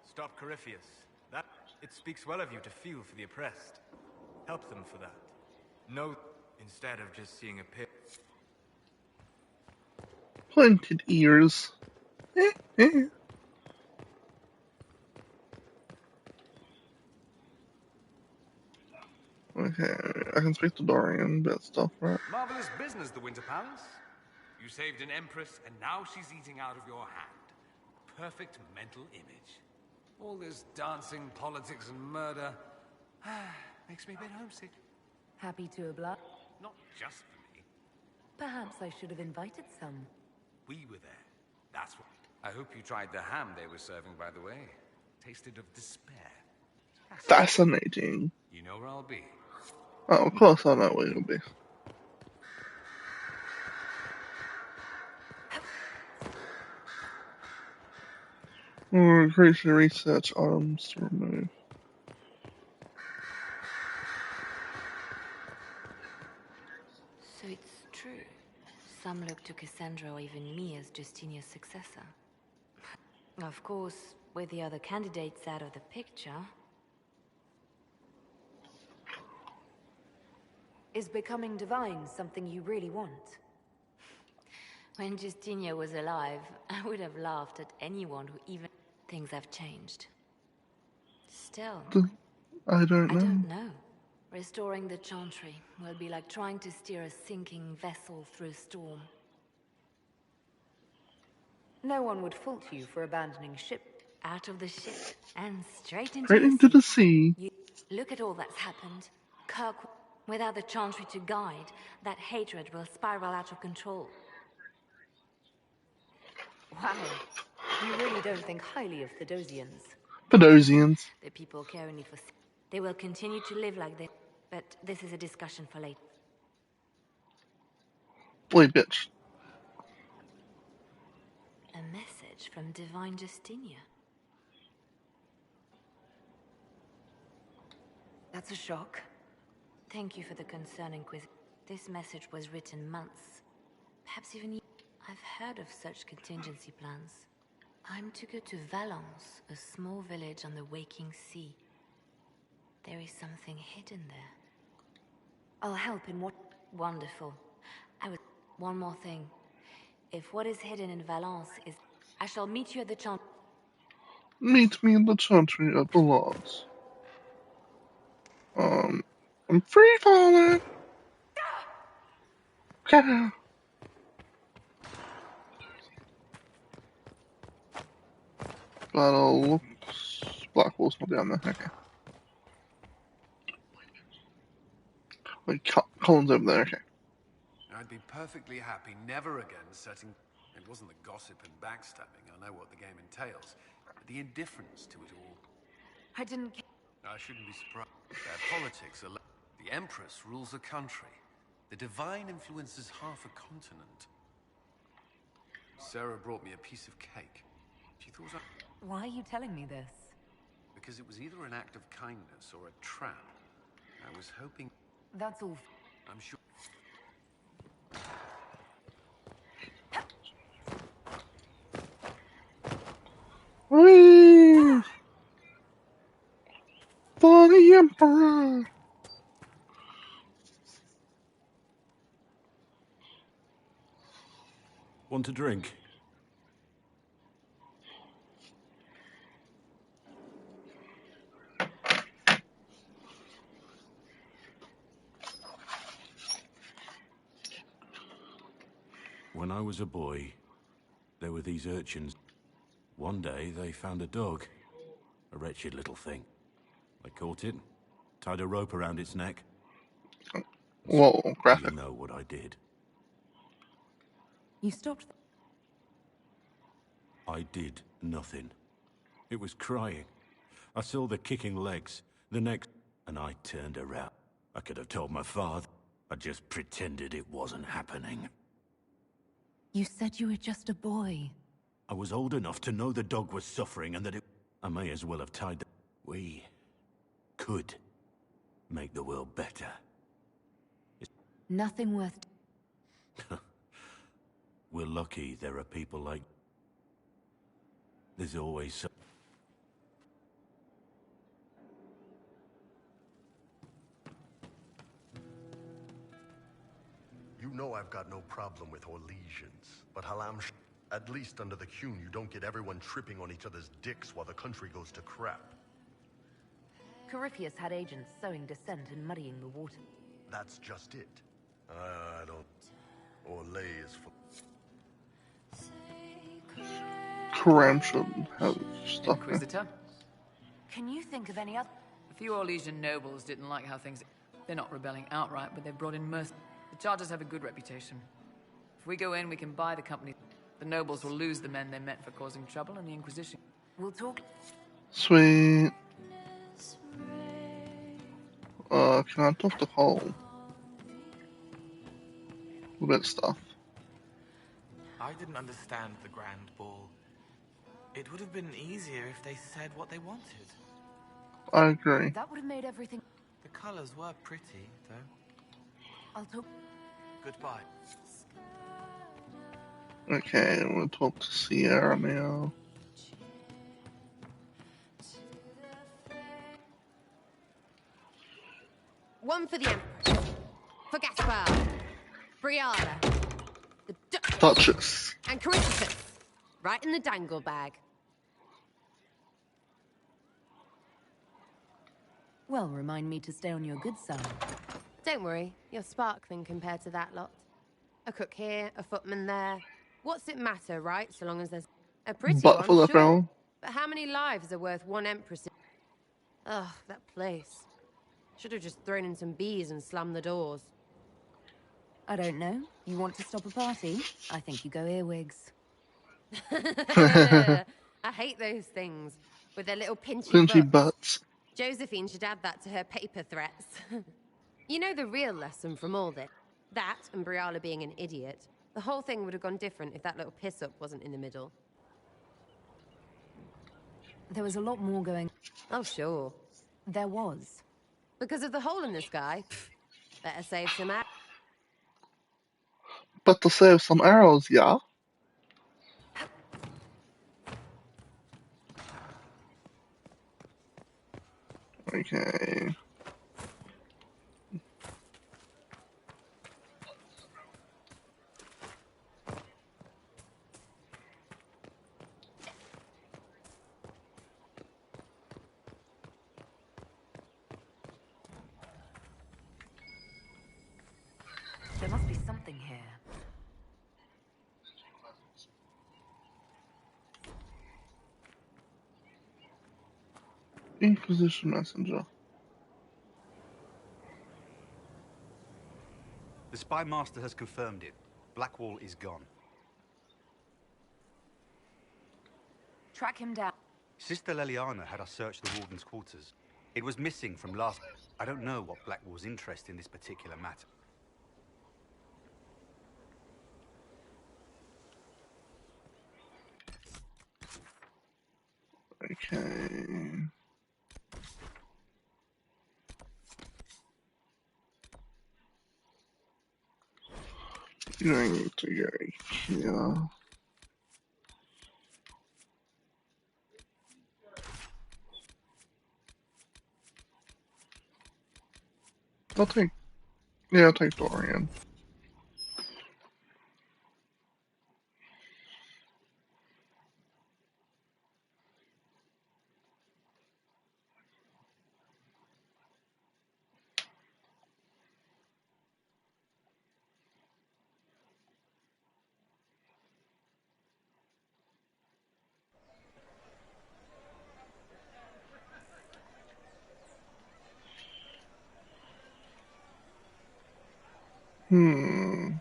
Speaker 18: Stop Corypheus. That... It speaks well of you to feel for the oppressed. Help them for that. No, instead of just seeing a pit.
Speaker 1: Pointed ears. Okay, I can speak to Dorian, bit stuff, right?
Speaker 22: Marvelous business, the Winter Palace. You saved an empress, and now she's eating out of your hand. Perfect mental image. All this dancing, politics, and murder makes me a bit homesick.
Speaker 4: happy to oblige.
Speaker 22: Not just for me.
Speaker 4: Perhaps I should have invited some.
Speaker 22: We were there. That's what. I hope you tried the ham they were serving, by the way. Tasted of despair.
Speaker 1: Fascinating.
Speaker 22: You know where I'll be.
Speaker 1: Oh, of course I know where you'll be. Increase the research arms to remove.
Speaker 2: So it's true. Some look to Cassandra or even me as Justinia's successor. Of course, with the other candidates out of the picture...
Speaker 4: Is becoming divine something you really want?
Speaker 2: When Justinia was alive, I would have laughed at anyone who even... Things have changed. Still...
Speaker 1: I don't know.
Speaker 2: I don't know. Restoring the Chantry will be like trying to steer a sinking vessel through a storm.
Speaker 4: No one would fault you for abandoning ship.
Speaker 2: Out of the ship and straight
Speaker 1: Straight into the sea.
Speaker 2: Look at all that's happened. Kirk, without the Chantry to guide, that hatred will spiral out of control.
Speaker 4: Wow. You really don't think highly of Thedosians.
Speaker 1: Thedosians.
Speaker 2: The people care only for... They will continue to live like this, but this is a discussion for later.
Speaker 1: Boy, bitch.
Speaker 2: A message from Divine Justinia.
Speaker 4: That's a shock.
Speaker 2: Thank you for the concern, Inquisitor. This message was written months, perhaps even years. I've heard of such contingency plans. I'm to go to Valence, a small village on the waking sea. There is something hidden there.
Speaker 4: I'll help in what...
Speaker 2: Wonderful. One more thing. If what is hidden in Valence is... I shall meet you at the Chantry.
Speaker 1: Meet me in the Chantry at Valence. I'm free falling. Okay. Battle looks... Black Horse will be down there. Okay. Wait, Colin's over there. Okay.
Speaker 3: I'd be perfectly happy never again setting... It wasn't the gossip and backstabbing, I know what the game entails, but the indifference to it all.
Speaker 4: I didn't...
Speaker 3: I shouldn't be surprised. Their politics are... The Empress rules a country. The Divine influences half a continent. Sarah brought me a piece of cake. She thought I...
Speaker 4: Why are you telling me this?
Speaker 3: Because it was either an act of kindness or a trap. I was hoping...
Speaker 4: That's all...
Speaker 3: I'm sure...
Speaker 15: Want a drink? When I was a boy, there were these urchins. One day, they found a dog. A wretched little thing. I caught it, tied a rope around its neck.
Speaker 1: Whoa, graphic.
Speaker 15: You know what I did.
Speaker 4: You stopped.
Speaker 15: I did nothing. It was crying. I saw the kicking legs, the neck, and I turned around. I could have told my father. I just pretended it wasn't happening.
Speaker 4: You said you were just a boy.
Speaker 15: I was old enough to know the dog was suffering and that it... I may as well have tied the... We could make the world better.
Speaker 4: Nothing worth...
Speaker 15: We're lucky there are people like... There's always some...
Speaker 11: You know I've got no problem with Orlesians, but Halam... At least under the Qun, you don't get everyone tripping on each other's dicks while the country goes to crap.
Speaker 4: Corypheus had agents sowing dissent and muddying the water.
Speaker 11: That's just it. I don't... Orlais is for...
Speaker 1: Karam should have stuff.
Speaker 12: Inquisitor?
Speaker 4: Can you think of any other...
Speaker 12: A few Orlesian nobles didn't like how things... They're not rebelling outright, but they've brought in mercy. The Charters have a good reputation. If we go in, we can buy the company. The nobles will lose the men they meant for causing trouble, and the Inquisition...
Speaker 4: We'll talk...
Speaker 1: Sweet. Can I talk to Cole? A bit of stuff.
Speaker 10: I didn't understand the Grand Ball. It would have been easier if they said what they wanted.
Speaker 1: I agree.
Speaker 4: That would have made everything...
Speaker 10: The colors were pretty, though.
Speaker 4: I'll talk...
Speaker 10: Goodbye.
Speaker 1: Okay, we'll talk to Sierra now.
Speaker 9: One for the Empress. For Gaspard. Briala. The
Speaker 1: Duchess.
Speaker 9: And Corypheus. Right in the dangle bag.
Speaker 4: Well, remind me to stay on your good side.
Speaker 9: Don't worry, you're sparkling compared to that lot. A cook here, a footman there. What's it matter, right? So long as there's a pretty
Speaker 1: But
Speaker 9: one,
Speaker 1: for the
Speaker 9: sure.
Speaker 1: film.
Speaker 9: But how many lives are worth one Empress? Ugh, that place. Should have just thrown in some bees and slammed the doors.
Speaker 4: I don't know. You want to stop a party? I think you go earwigs.
Speaker 9: I hate those things. With their little
Speaker 1: Pinchy butts.
Speaker 9: Josephine should add that to her paper threats. You know the real lesson from all this? That and Briala being an idiot. The whole thing would have gone different if that little piss-up wasn't in the middle.
Speaker 4: There was a lot more going...
Speaker 9: Oh, sure.
Speaker 4: There was.
Speaker 9: Because of the hole in the sky. Better save some arrows.
Speaker 1: But to save some arrows, yeah. Okay.
Speaker 4: There must be something here.
Speaker 1: Inquisition messenger.
Speaker 23: The spy master has confirmed it. Blackwall is gone.
Speaker 4: Track him down.
Speaker 23: Sister Leliana had us search the warden's quarters. It was missing from last... I don't know what Blackwall's interest in this particular matter.
Speaker 1: Okay. You don't need to go here. I'll take Dorian. Maybe.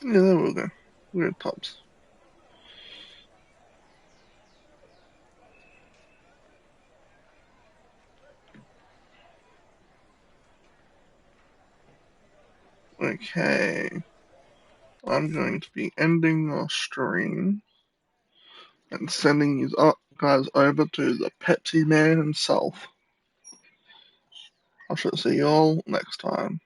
Speaker 1: Yeah, there we go. Weird tops. Okay. I'm going to be ending our stream and sending you guys over to the Pt9 himself. I shall see you all next time.